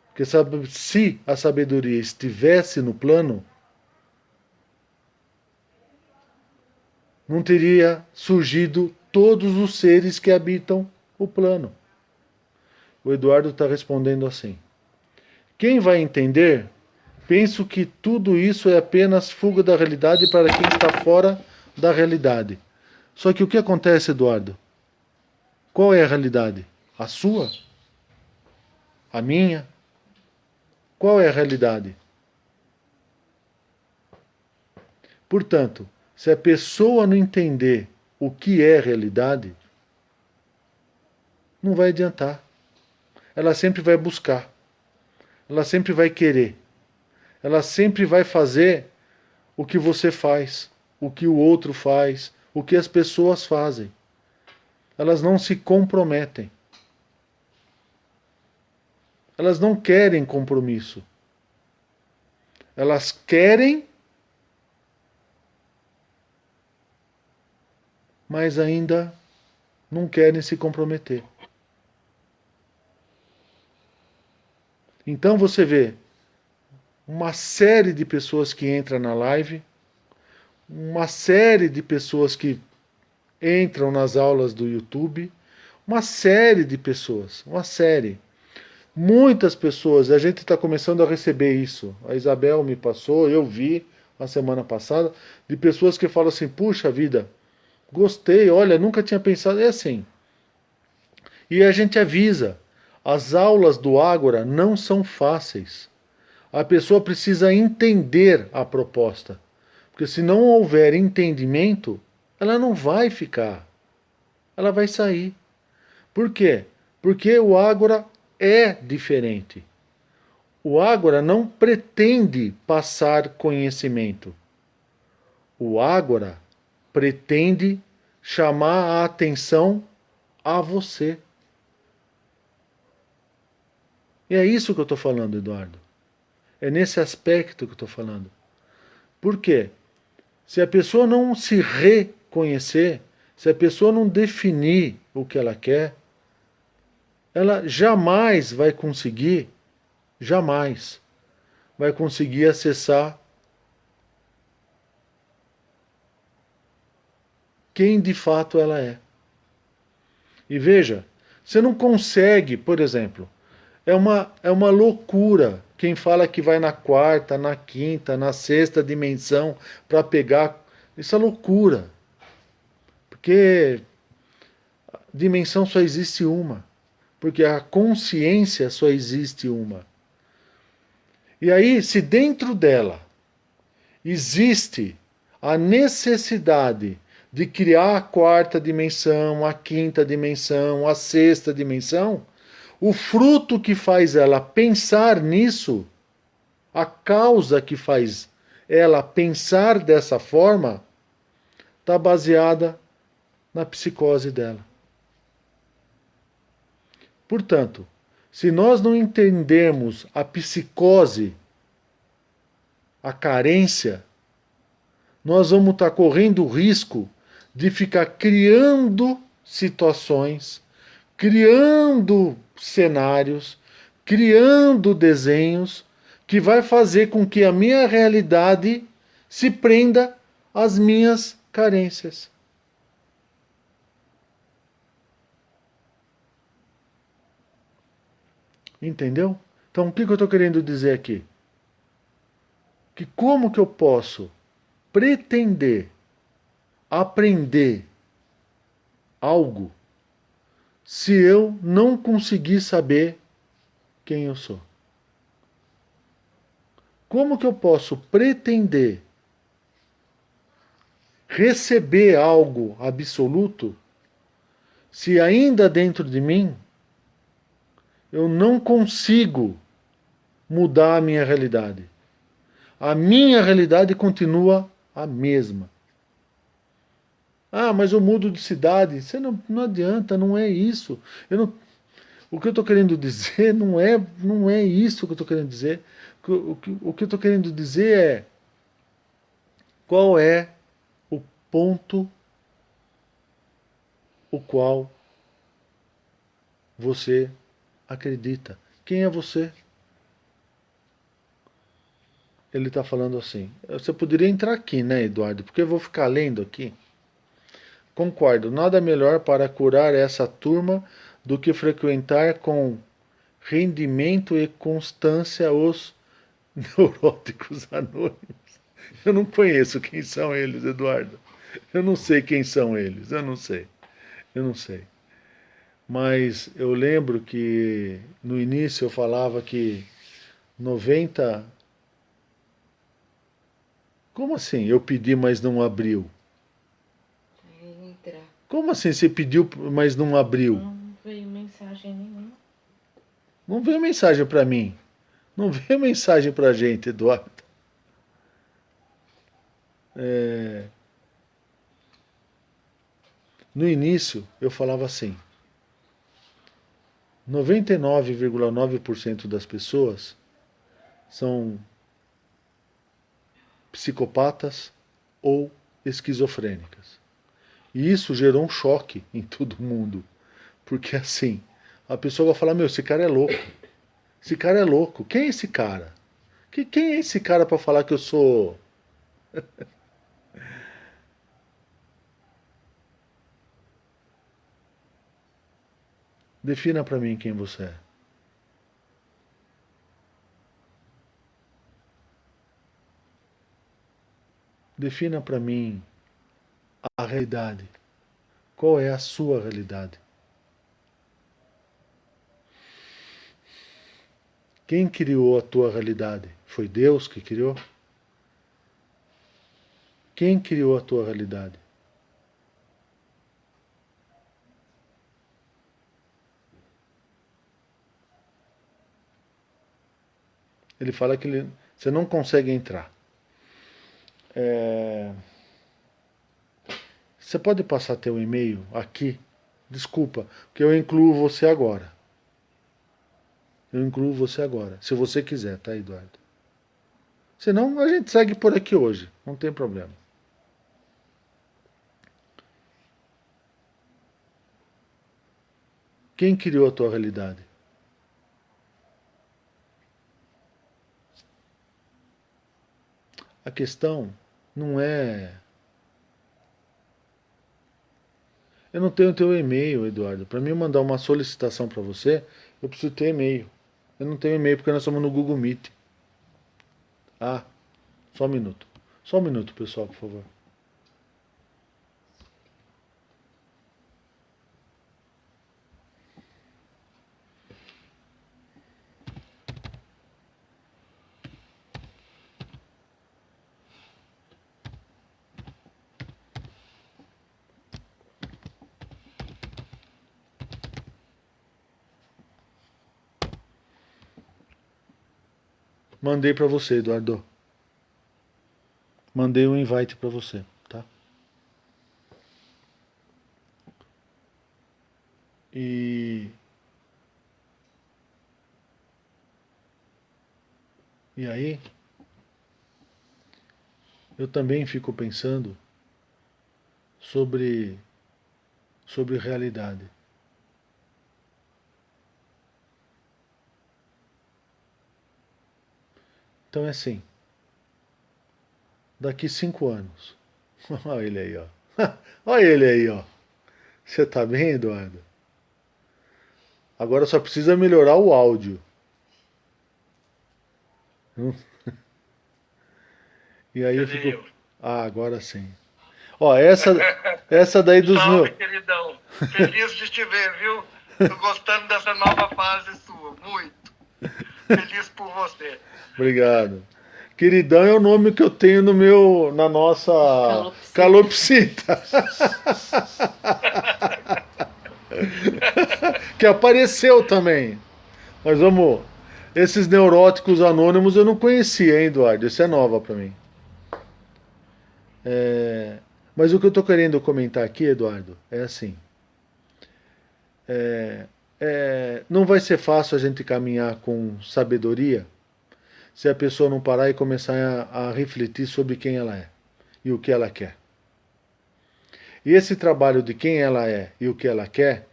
Porque se a sabedoria estivesse no plano, não teria surgido todos os seres que habitam o plano. O Eduardo está respondendo assim: Quem vai entender, penso que tudo isso é apenas fuga da realidade para quem está fora da realidade. Só que o que acontece, Eduardo? Qual é a realidade? A sua? A minha? Qual é a realidade? Portanto, se a pessoa não entender o que é realidade, não vai adiantar. Ela sempre vai buscar. Ela sempre vai querer. Ela sempre vai fazer o que você faz, o que o outro faz, o que as pessoas fazem. Elas não se comprometem. Elas não querem compromisso. Elas querem, mas ainda não querem se comprometer. Então você vê uma série de pessoas que entram na live, uma série de pessoas que entram nas aulas do YouTube, uma série de pessoas, uma série. Muitas pessoas, a gente está começando a receber isso. A Isabel me passou, eu vi a semana passada, de pessoas que falam assim, puxa vida, gostei, olha, nunca tinha pensado, é assim. E a gente avisa, as aulas do Ágora não são fáceis. A pessoa precisa entender a proposta. Porque se não houver entendimento, ela não vai ficar. Ela vai sair. Por quê? Porque o Ágora é diferente. O Ágora não pretende passar conhecimento. O Ágora pretende chamar a atenção a você. E é isso que eu estou falando, Eduardo. É nesse aspecto que eu estou falando. Por quê? Se a pessoa não se reconhecer, se a pessoa não definir o que ela quer, ela jamais vai conseguir acessar quem de fato ela é. E veja, você não consegue, por exemplo, é uma loucura quem fala que vai na quarta, na quinta, na sexta dimensão para pegar. Isso é loucura. Porque dimensão só existe uma. Porque a consciência só existe uma. E aí, se dentro dela existe a necessidade de criar a quarta dimensão, a quinta dimensão, a sexta dimensão, o fruto que faz ela pensar nisso, a causa que faz ela pensar dessa forma, está baseada na psicose dela. Portanto, se nós não entendermos a psicose, a carência, nós vamos estar correndo o risco de ficar criando situações, criando cenários, criando desenhos que vai fazer com que a minha realidade se prenda às minhas carências. Entendeu? Então o que eu estou querendo dizer aqui? Que como que eu posso pretender aprender algo se eu não conseguir saber quem eu sou? Como que eu posso pretender receber algo absoluto se ainda dentro de mim eu não consigo mudar a minha realidade? A minha realidade continua a mesma. Ah, mas eu mudo de cidade. Você não adianta, não é isso. O que eu estou querendo dizer não é isso que eu estou querendo dizer. O que eu estou querendo dizer é qual é o ponto o qual você acredita. Quem é você? Ele está falando assim. Você poderia entrar aqui, né, Eduardo? Porque eu vou ficar lendo aqui. Concordo. Nada melhor para curar essa turma do que frequentar com Rendimento e Constância, os Neuróticos Anônimos. Eu não conheço quem são eles, Eduardo. Eu não sei quem são eles, eu não sei. Eu não sei. Mas eu lembro que no início eu falava que 90. Como assim? Eu pedi, mas não abriu. Entra. Como assim você pediu, mas não abriu? Não veio mensagem nenhuma. Não veio mensagem para mim. Não veio mensagem pra gente, Eduardo. No início eu falava assim: 99,9% das pessoas são psicopatas ou esquizofrênicas. E isso gerou um choque em todo mundo. Porque assim, a pessoa vai falar: meu, esse cara é louco. Esse cara é louco. Quem é esse cara? Quem é esse cara para falar que eu sou. Defina para mim quem você é. Defina para mim a realidade. Qual é a sua realidade? Quem criou a tua realidade? Foi Deus que criou? Quem criou a tua realidade? Ele fala que você não consegue entrar. Você pode passar teu e-mail aqui? Desculpa, porque eu incluo você agora. Eu incluo você agora, se você quiser, tá, Eduardo? Senão a gente segue por aqui hoje, não tem problema. Quem criou a tua realidade? A questão não é... Eu não tenho teu e-mail, Eduardo. Para mim mandar uma solicitação para você, eu preciso ter e-mail. Eu não tenho e-mail porque nós estamos no Google Meet. Ah, só um minuto. Só um minuto, pessoal, por favor. Mandei para você, Eduardo. Mandei um invite para você, tá? E aí, eu também fico pensando sobre realidade. Então é assim, daqui 5 anos, olha ele aí, ó. Olha ele aí, ó. Você tá bem, Eduardo? Agora só precisa melhorar o áudio. E aí eu fico... Ah, agora sim. Ó, essa daí dos Salve, meus... queridão. Feliz de te ver, viu? Tô gostando dessa nova fase sua, muito. Feliz por você. Obrigado. Queridão é o nome que eu tenho na nossa calopsita. Que apareceu também. Mas vamos... Esses neuróticos anônimos eu não conhecia, hein, Eduardo? Isso é nova pra mim. Mas o que eu tô querendo comentar aqui, Eduardo, é assim. Não vai ser fácil a gente caminhar com sabedoria se a pessoa não parar e começar a refletir sobre quem ela é e o que ela quer. E esse trabalho de quem ela é e o que ela quer,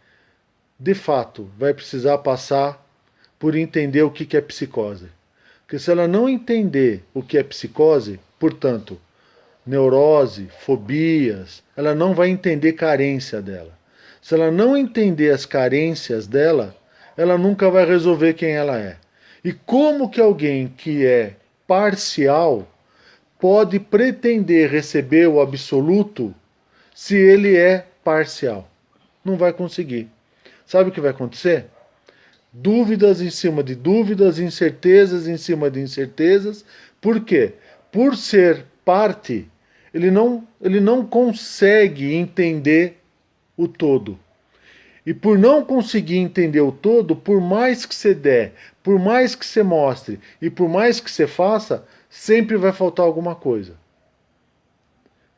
de fato, vai precisar passar por entender o que é psicose. Porque se ela não entender o que é psicose, portanto, neurose, fobias, ela não vai entender carência dela. Se ela não entender as carências dela, ela nunca vai resolver quem ela é. E como que alguém que é parcial pode pretender receber o absoluto se ele é parcial? Não vai conseguir. Sabe o que vai acontecer? Dúvidas em cima de dúvidas, incertezas em cima de incertezas. Por quê? Por ser parte, ele não consegue entender o todo. E por não conseguir entender o todo, por mais que você der, por mais que você mostre e por mais que você faça, sempre vai faltar alguma coisa.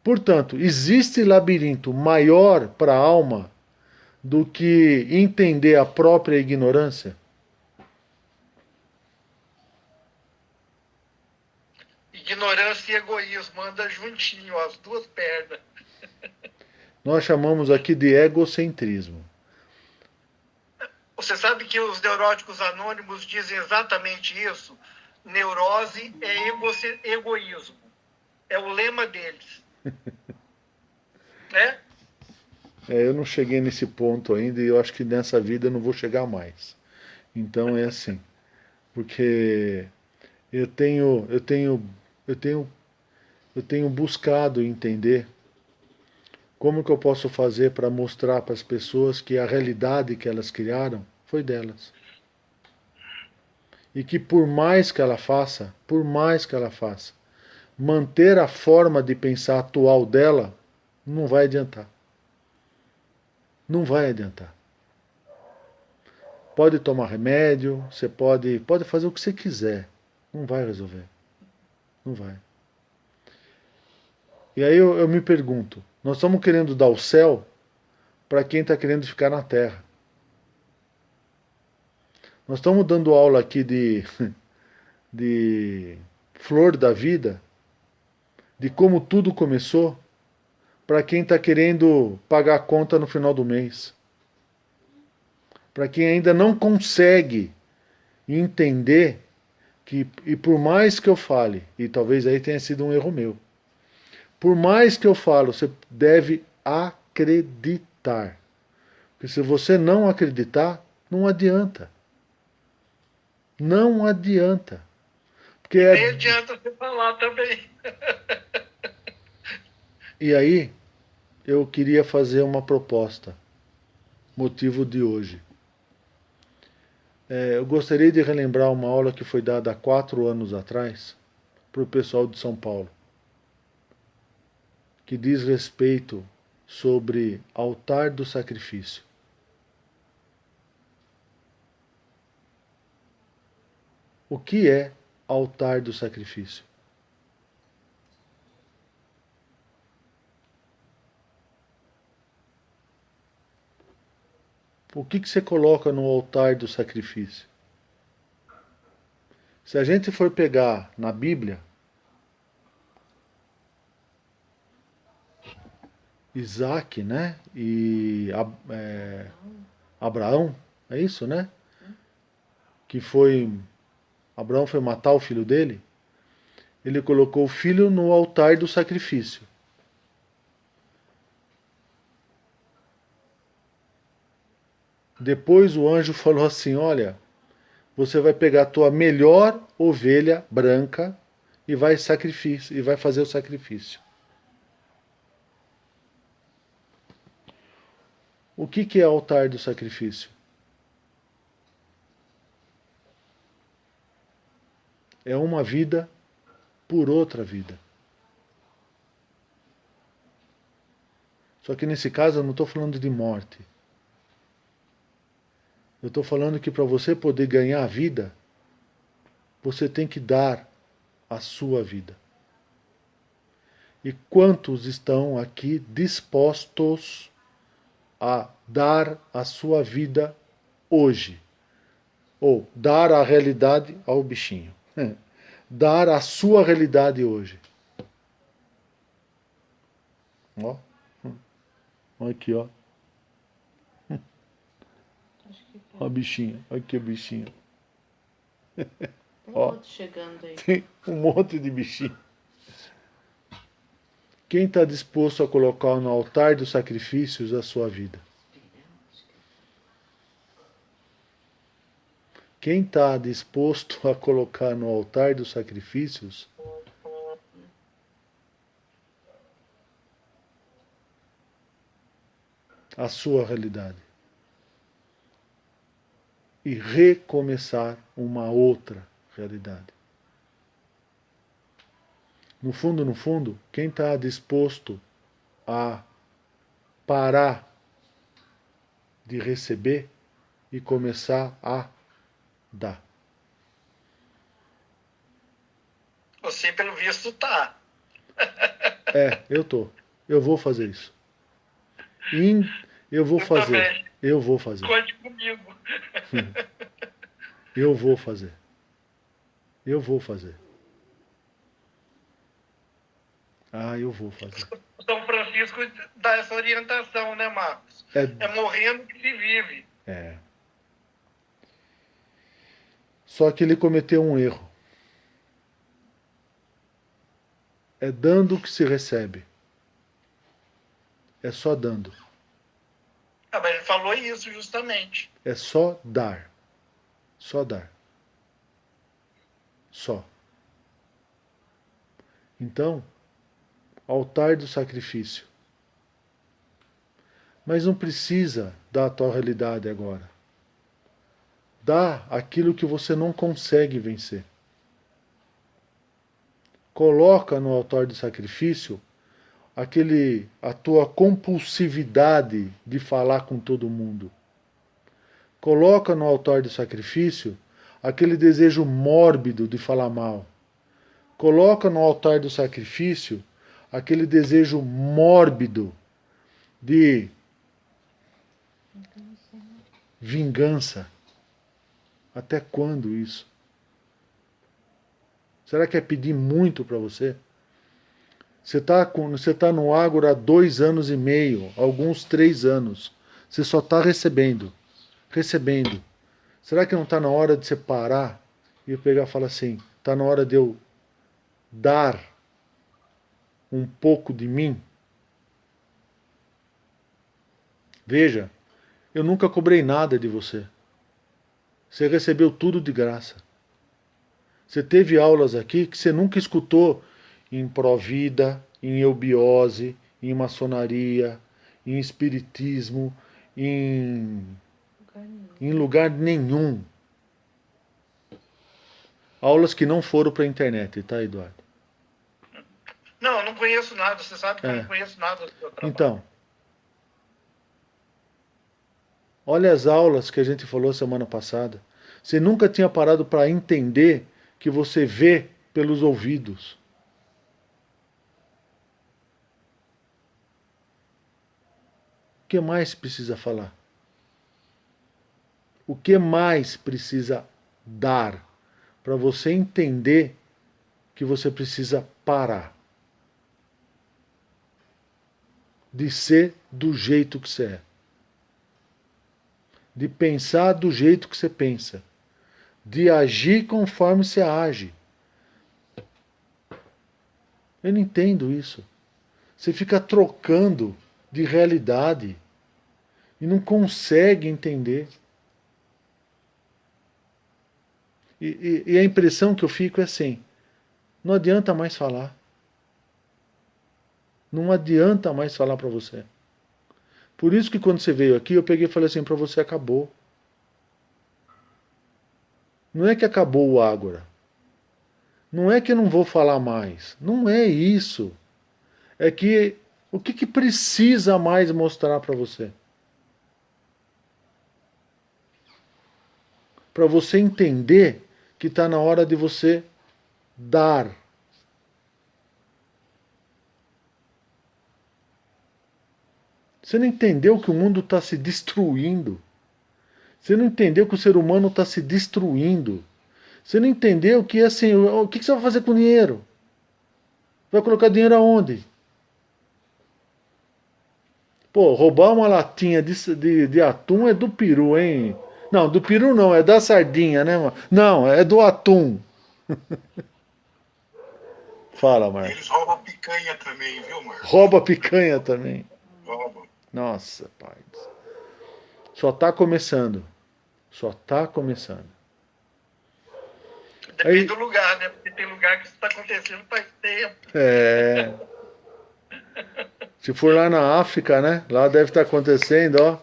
Portanto, existe labirinto maior para a alma do que entender a própria ignorância? Ignorância e egoísmo andam juntinho, as duas pernas. Nós chamamos aqui de egocentrismo. Você sabe que os neuróticos anônimos dizem exatamente isso? Neurose é egoísmo. É o lema deles. Né? Eu não cheguei nesse ponto ainda e eu acho que nessa vida eu não vou chegar mais. Então é assim, porque eu tenho buscado entender como que eu posso fazer para mostrar para as pessoas que a realidade que elas criaram foi delas. E que por mais que ela faça, manter a forma de pensar atual dela não vai adiantar. Não vai adiantar. Pode tomar remédio, você pode fazer o que você quiser. Não vai resolver. Não vai. E aí eu me pergunto, nós estamos querendo dar o céu para quem está querendo ficar na terra. Nós estamos dando aula aqui de flor da vida, de como tudo começou, para quem está querendo pagar a conta no final do mês. Para quem ainda não consegue entender que, e por mais que eu fale, e talvez aí tenha sido um erro meu, por mais que eu falo, você deve acreditar. Porque se você não acreditar, não adianta. Não adianta. Porque Nem adianta você falar também. E aí, eu queria fazer uma proposta, motivo de hoje. Eu gostaria de relembrar uma aula que foi dada há 4 anos atrás para o pessoal de São Paulo, que diz respeito sobre altar do sacrifício. O que é altar do sacrifício? O que você coloca no altar do sacrifício? Se a gente for pegar na Bíblia, Isaac, né? E Abraão, é isso, né? Abraão foi matar o filho dele. Ele colocou o filho no altar do sacrifício. Depois o anjo falou assim: olha, você vai pegar a tua melhor ovelha branca e vai fazer o sacrifício. O que é altar do sacrifício? É uma vida por outra vida. Só que nesse caso eu não estou falando de morte. Eu estou falando que para você poder ganhar a vida, você tem que dar a sua vida. E quantos estão aqui dispostos a dar a sua vida hoje? Ou dar a realidade ao bichinho. Dar a sua realidade hoje. Ó. Olha aqui, ó. Olha a bichinha. Olha aqui a bichinha. Tem Ó. outro chegando aí. Tem um monte de bichinho. Quem está disposto a colocar no altar dos sacrifícios a sua vida? Quem está disposto a colocar no altar dos sacrifícios a sua realidade e recomeçar uma outra realidade. No fundo, quem está disposto a parar de receber e começar a dar. Você, pelo visto, tá. Eu tô. Eu vou fazer isso. Eu vou fazer. Também. Eu vou fazer. Conte comigo. Eu vou fazer. Eu vou fazer. Eu vou fazer. São Francisco dá essa orientação, né, Marcos? É morrendo que se vive. Só que ele cometeu um erro. É dando que se recebe. É só dando. Mas ele falou isso justamente. É só dar. Só dar. Só. Então, altar do sacrifício. Mas não precisa dar a tua realidade agora. Dá aquilo que você não consegue vencer. Coloca no altar do sacrifício a tua compulsividade de falar com todo mundo. Coloca no altar do sacrifício aquele desejo mórbido de falar mal. Coloca no altar do sacrifício aquele desejo mórbido de vingança. Até quando isso? Será que é pedir muito para você? Você está no Ágora há 2 anos e meio, alguns 3 anos. Você só está recebendo. Recebendo. Será que não está na hora de você parar e pegar e falar assim, está na hora de eu dar um pouco de mim? Veja, eu nunca cobrei nada de você. Você recebeu tudo de graça. Você teve aulas aqui que você nunca escutou em Provida, em eubiose, em maçonaria, em espiritismo, em lugar nenhum. Aulas que não foram para a internet, tá, Eduardo? Não, eu não conheço nada. Você sabe que eu não conheço nada do seu trabalho. Então, olha as aulas que a gente falou semana passada. Você nunca tinha parado para entender que você vê pelos ouvidos. O que mais precisa falar? O que mais precisa dar para você entender que você precisa parar de ser do jeito que você é, de pensar do jeito que você pensa, de agir conforme você age. Eu não entendo isso. Você fica trocando de realidade e não consegue entender. E a impressão que eu fico é assim, não adianta mais falar. Não adianta mais falar para você. Por isso que quando você veio aqui, eu peguei e falei assim, para você acabou. Não é que acabou o Ágora. Não é que eu não vou falar mais. Não é isso. É que o que precisa mais mostrar para você? Para você entender que está na hora de você dar. Você não entendeu que o mundo está se destruindo. Você não entendeu que o ser humano está se destruindo. Você não entendeu que assim, o que você vai fazer com o dinheiro? Vai colocar dinheiro aonde? Pô, roubar uma latinha de atum é do peru, hein? Não, do peru não, é da sardinha, né, mano? Não, é do atum. Fala, Marcos. Eles roubam picanha também, viu, Marcos? Rouba picanha também. Roubam. Nossa, pai. Só tá começando. Só tá começando. Depende Aí- do lugar, né? Porque tem lugar que isso está acontecendo faz tempo. É. Se for lá na África, né? Lá deve estar acontecendo, ó.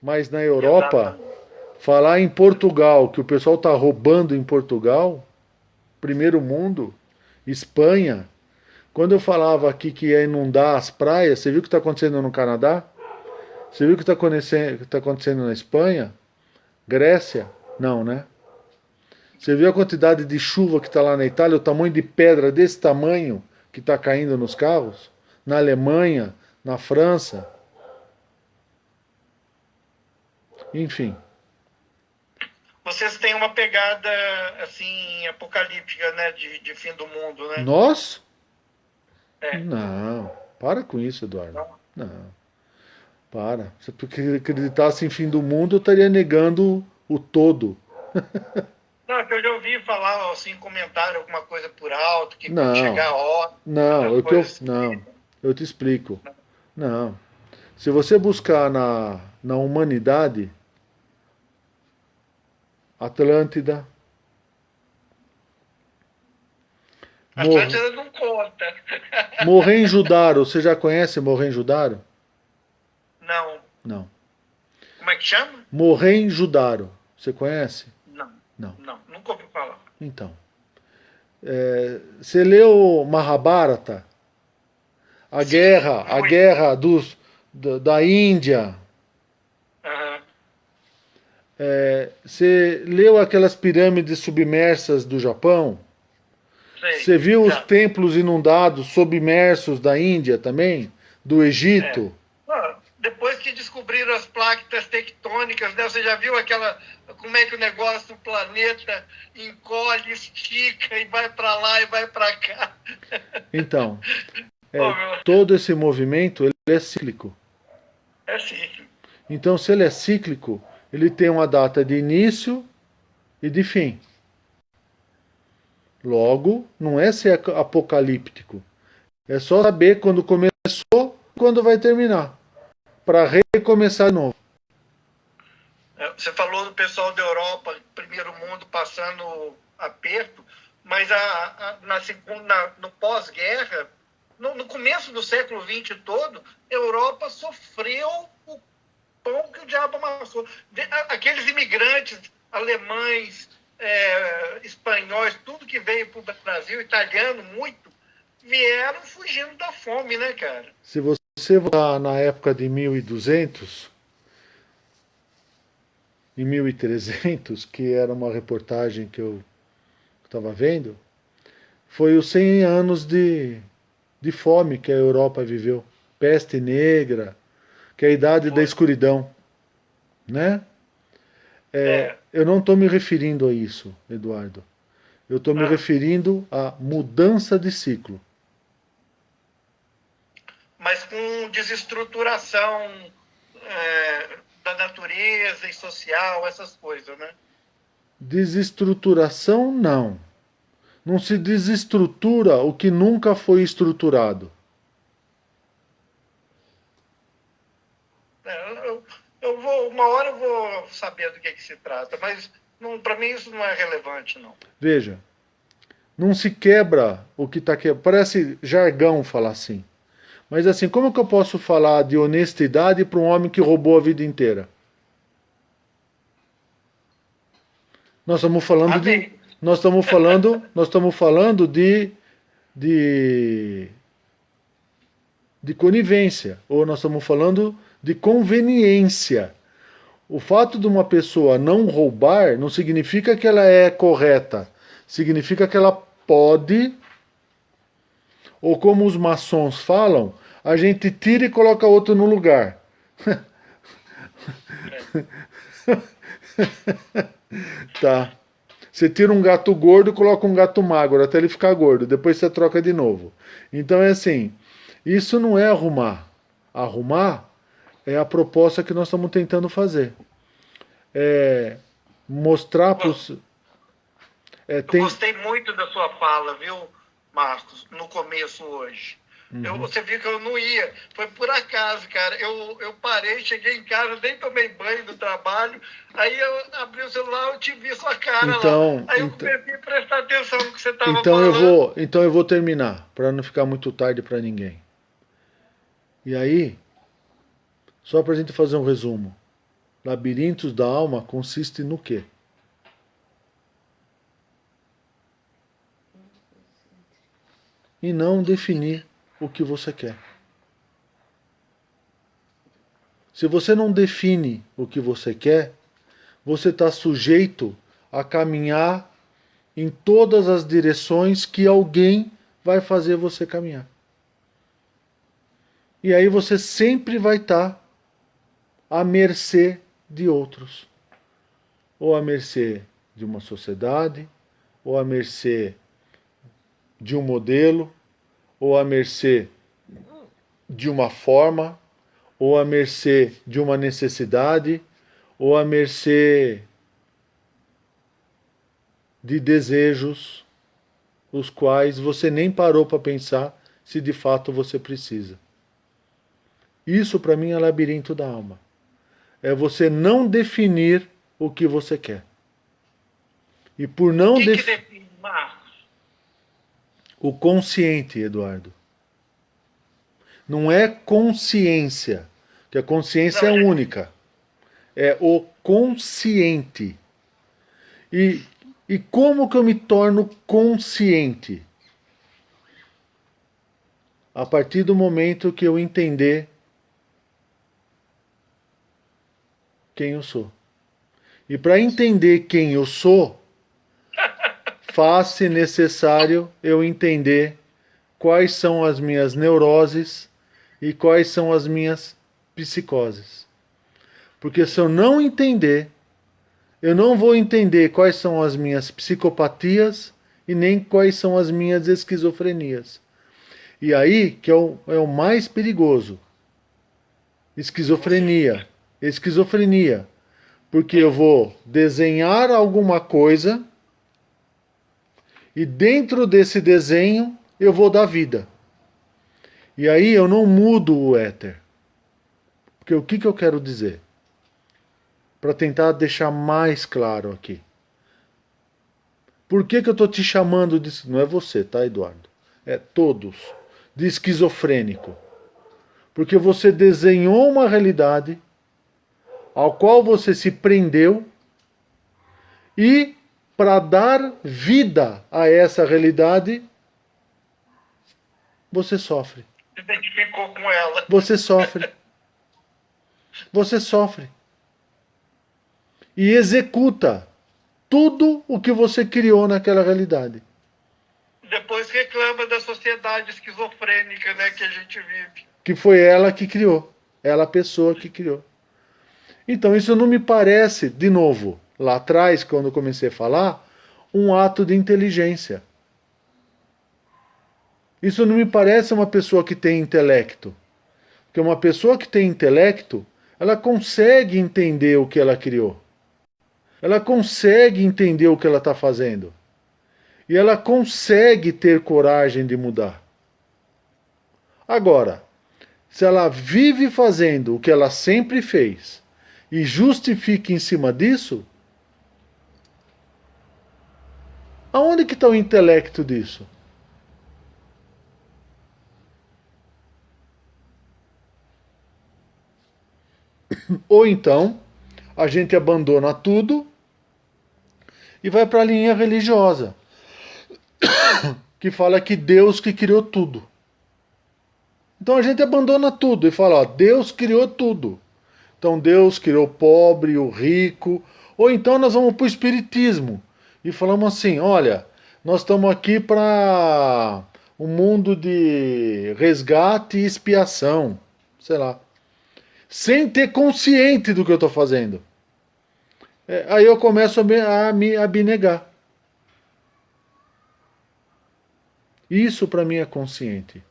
Mas na Europa, Exatamente. falar em Portugal, que o pessoal tá roubando em Portugal, primeiro mundo, Espanha. Quando eu falava aqui que ia inundar as praias, você viu o que está acontecendo no Canadá? Você viu o que está acontecendo na Espanha? Grécia? Não, né? Você viu a quantidade de chuva que está lá na Itália, o tamanho de pedra desse tamanho que está caindo nos carros? Na Alemanha, na França? Enfim. Vocês têm uma pegada, assim, apocalíptica, né? De fim do mundo, né? Nós? É. Não. Para com isso, Eduardo. Não? Não. Para. Se eu acreditasse em fim do mundo, eu estaria negando o todo. Não, é que eu já ouvi falar, assim, comentário, alguma coisa por alto, que quando Não. chegar a hora, Não, essas coisas. não, eu te explico. Não. Se você buscar na humanidade, Atlântida, Atlântida não conta. Mohenjo-Daro, você já conhece Mohenjo-Daro? Não. Não. Como é que chama? Mohenjo-Daro, você conhece? Não. Não. Não, nunca ouvi falar. Então. Você leu Mahabharata? A Sim, guerra muito. da Índia. Aham. Você leu aquelas pirâmides submersas do Japão? Sei. Você viu os Já. templos inundados, submersos da Índia também? Do Egito? Depois que descobriram as placas tectônicas, né? Você já viu como é que o negócio do planeta encolhe, estica e vai para lá e vai para cá? Então, Ô, meu, todo esse movimento ele é cíclico. é assim. Então, se ele é cíclico, ele tem uma data de início e de fim. Logo, não é ser apocalíptico. É só saber quando começou e quando vai terminar. Para recomeçar de novo. Você falou do pessoal da Europa, primeiro mundo passando aperto, mas no pós-guerra, no começo do século XX todo, a Europa sofreu o pão que o diabo amassou. Aqueles imigrantes alemães, espanhóis, tudo que veio para o Brasil, italiano muito, vieram fugindo da fome, né, cara? Se você voltar na época de 1200 e 1300, que era uma reportagem que eu estava vendo, foi os 100 anos de fome que a Europa viveu. Peste negra, que é a idade da escuridão. Né? Eu não estou me referindo a isso, Eduardo. Eu estou me referindo à mudança de ciclo. Mas com desestruturação da natureza e social, essas coisas, né? Desestruturação, não. Não se desestrutura o que nunca foi estruturado. Uma hora eu vou saber do que se trata, mas para mim isso não é relevante, não. Veja, não se quebra o que está quebrado. Parece jargão falar assim. Mas assim, como que eu posso falar de honestidade para um homem que roubou a vida inteira? Nós estamos falando Amém. nós estamos falando de conivência, ou nós estamos falando de conveniência. O fato de uma pessoa não roubar não significa que ela é correta, significa que ela pode, ou como os maçons falam, a gente tira e coloca outro no lugar. Tá. Você tira um gato gordo e coloca um gato magro até ele ficar gordo, depois você troca de novo. Então é assim, isso não é arrumar. Arrumar é a proposta que nós estamos tentando fazer. É mostrar para os... Eu gostei muito da sua fala, viu, Marcos, no começo hoje. Você viu que eu não ia. Foi por acaso, cara. Eu parei, cheguei em casa, nem tomei banho do trabalho. Aí eu abri o celular, eu te vi sua cara lá. Aí eu comecei a prestar atenção no que você estava falando. Então eu vou terminar, para não ficar muito tarde para ninguém. E aí, só para a gente fazer um resumo. Labirintos da alma consiste no quê? E não definir o que você quer. Se você não define o que você quer, você está sujeito a caminhar em todas as direções que alguém vai fazer você caminhar. E aí você sempre vai estar à mercê de outros. Ou à mercê de uma sociedade, ou à mercê de um modelo, ou à mercê de uma forma, ou à mercê de uma necessidade, ou à mercê de desejos, os quais você nem parou para pensar se de fato você precisa. Isso para mim é labirinto da alma. É você não definir o que você quer. E por não definir, Marcos? O consciente, Eduardo. Não é consciência, que a consciência é única. É o consciente. E como que eu me torno consciente? A partir do momento que eu entender quem eu sou. E para entender quem eu sou, faz-se necessário eu entender quais são as minhas neuroses e quais são as minhas psicoses. Porque se eu não entender, eu não vou entender quais são as minhas psicopatias e nem quais são as minhas esquizofrenias. E aí que é o mais perigoso. Esquizofrenia. Porque eu vou desenhar alguma coisa e dentro desse desenho eu vou dar vida. E aí eu não mudo o éter. Porque o que eu quero dizer? Para tentar deixar mais claro aqui. Por que eu estou te chamando disso? Não é você, tá, Eduardo? É todos. De esquizofrênico. Porque você desenhou uma realidade ao qual você se prendeu e para dar vida a essa realidade, você sofre. Se identificou com ela. Você sofre. Você sofre. E executa tudo o que você criou naquela realidade. Depois reclama da sociedade esquizofrênica, né, que a gente vive. Que foi ela que criou. Ela a pessoa que criou. Então isso não me parece, de novo, lá atrás, quando eu comecei a falar, um ato de inteligência. Isso não me parece uma pessoa que tem intelecto. Porque uma pessoa que tem intelecto, ela consegue entender o que ela criou. Ela consegue entender o que ela está fazendo. E ela consegue ter coragem de mudar. Agora, se ela vive fazendo o que ela sempre fez e justifica em cima disso, aonde que está o intelecto disso? Ou então, a gente abandona tudo e vai para a linha religiosa, que fala que Deus que criou tudo. Então a gente abandona tudo e fala, ó, Deus criou tudo. Então Deus criou o pobre, o rico. Ou então nós vamos para o espiritismo e falamos assim, olha, nós estamos aqui para um mundo de resgate e expiação, sei lá. Sem ter consciente do que eu estou fazendo. Aí eu começo a me abnegar. Isso para mim é consciente.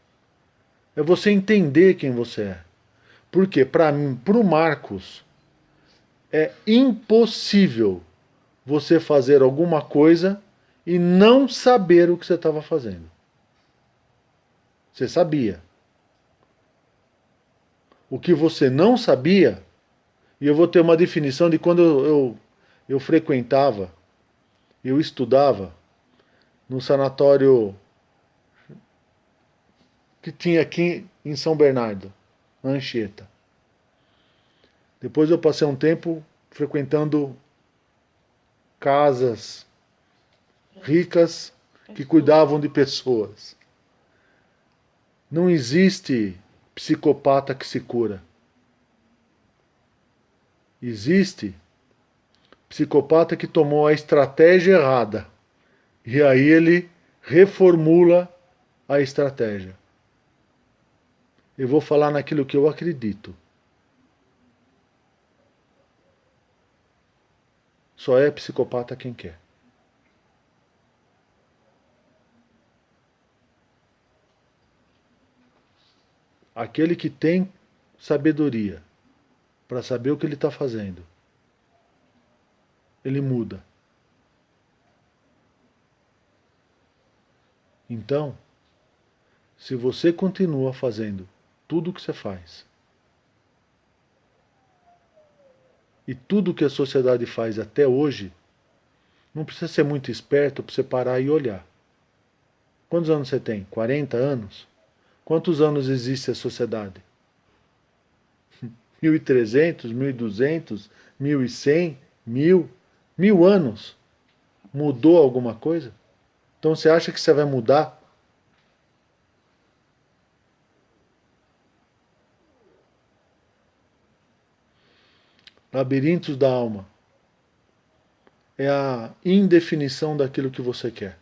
É você entender quem você é. Porque para o Marcos é impossível você fazer alguma coisa e não saber o que você estava fazendo. Você sabia, o que você não sabia, e eu vou ter uma definição de quando eu frequentava, eu estudava no sanatório que tinha aqui em São Bernardo, na Anchieta. Depois eu passei um tempo frequentando casas ricas que cuidavam de pessoas. Não existe psicopata que se cura. Existe psicopata que tomou a estratégia errada. E aí ele reformula a estratégia. Eu vou falar naquilo que eu acredito. Só é psicopata quem quer. Aquele que tem sabedoria para saber o que ele está fazendo, ele muda. Então, se você continua fazendo tudo o que você faz, e tudo o que a sociedade faz até hoje, não precisa ser muito esperto para você parar e olhar. Quantos anos você tem? 40 anos? Quantos anos existe a sociedade? 1.300, 1.200, 1.100, 1.000 anos? Mudou alguma coisa? Então você acha que você vai mudar? Labirintos da alma é a indefinição daquilo que você quer.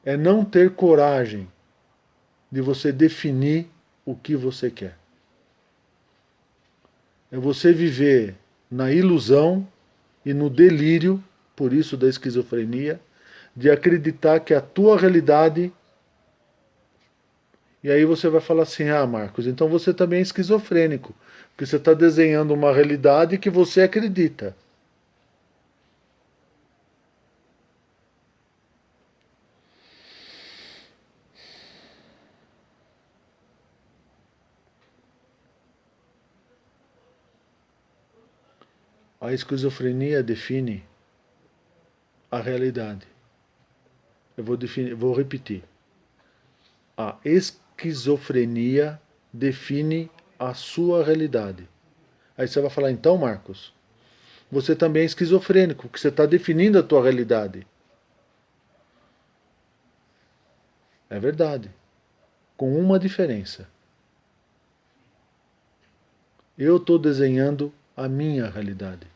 É não ter coragem de você definir o que você quer. É você viver na ilusão e no delírio, por isso da esquizofrenia, de acreditar que a tua realidade... E aí você vai falar assim, ah, Marcos, então você também é esquizofrênico, porque você está desenhando uma realidade que você acredita. A esquizofrenia define a realidade. Vou repetir. A esquizofrenia define a sua realidade. Aí você vai falar, então, Marcos, você também é esquizofrênico, porque você está definindo a tua realidade. É verdade. Com uma diferença. Eu estou desenhando a minha realidade.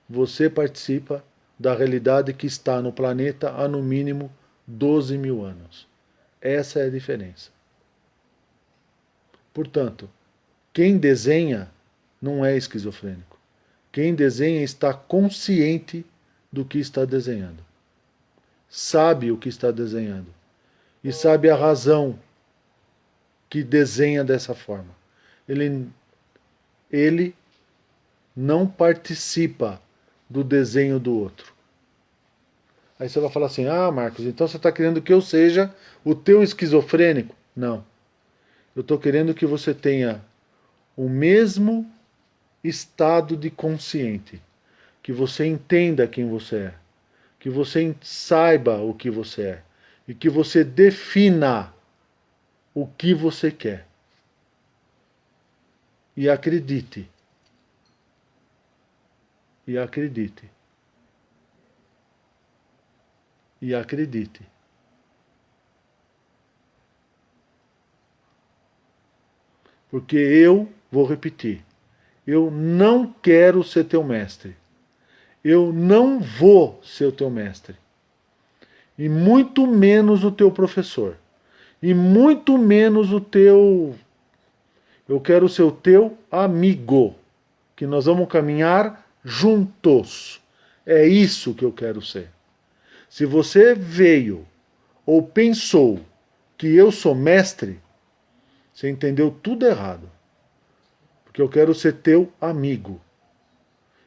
Você participa da realidade que está no planeta há no mínimo 12.000 anos. Essa é a diferença. Portanto, quem desenha não é esquizofrênico. Quem desenha está consciente do que está desenhando. Sabe o que está desenhando. E sabe a razão que desenha dessa forma. Ele não participa do desenho do outro. Aí você vai falar assim, ah, Marcos, então você está querendo que eu seja o teu esquizofrênico? Não. Eu estou querendo que você tenha o mesmo estado de consciente. Que você entenda quem você é. Que você saiba o que você é. E que você defina o que você quer. E acredite. E acredite. E acredite. Porque eu vou repetir. Eu não quero ser teu mestre. Eu não vou ser o teu mestre. E muito menos o teu professor. E muito menos o teu... Eu quero ser o teu amigo. Que nós vamos caminhar juntos. É isso que eu quero ser. Se você veio ou pensou que eu sou mestre, você entendeu tudo errado. Porque eu quero ser teu amigo.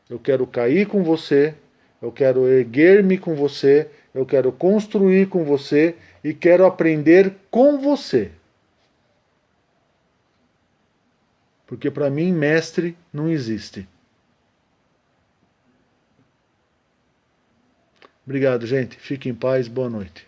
Eu quero cair com você, eu quero erguer-me com você, eu quero construir com você e quero aprender com você. Porque para mim, mestre não existe. Obrigado, gente. Fique em paz. Boa noite.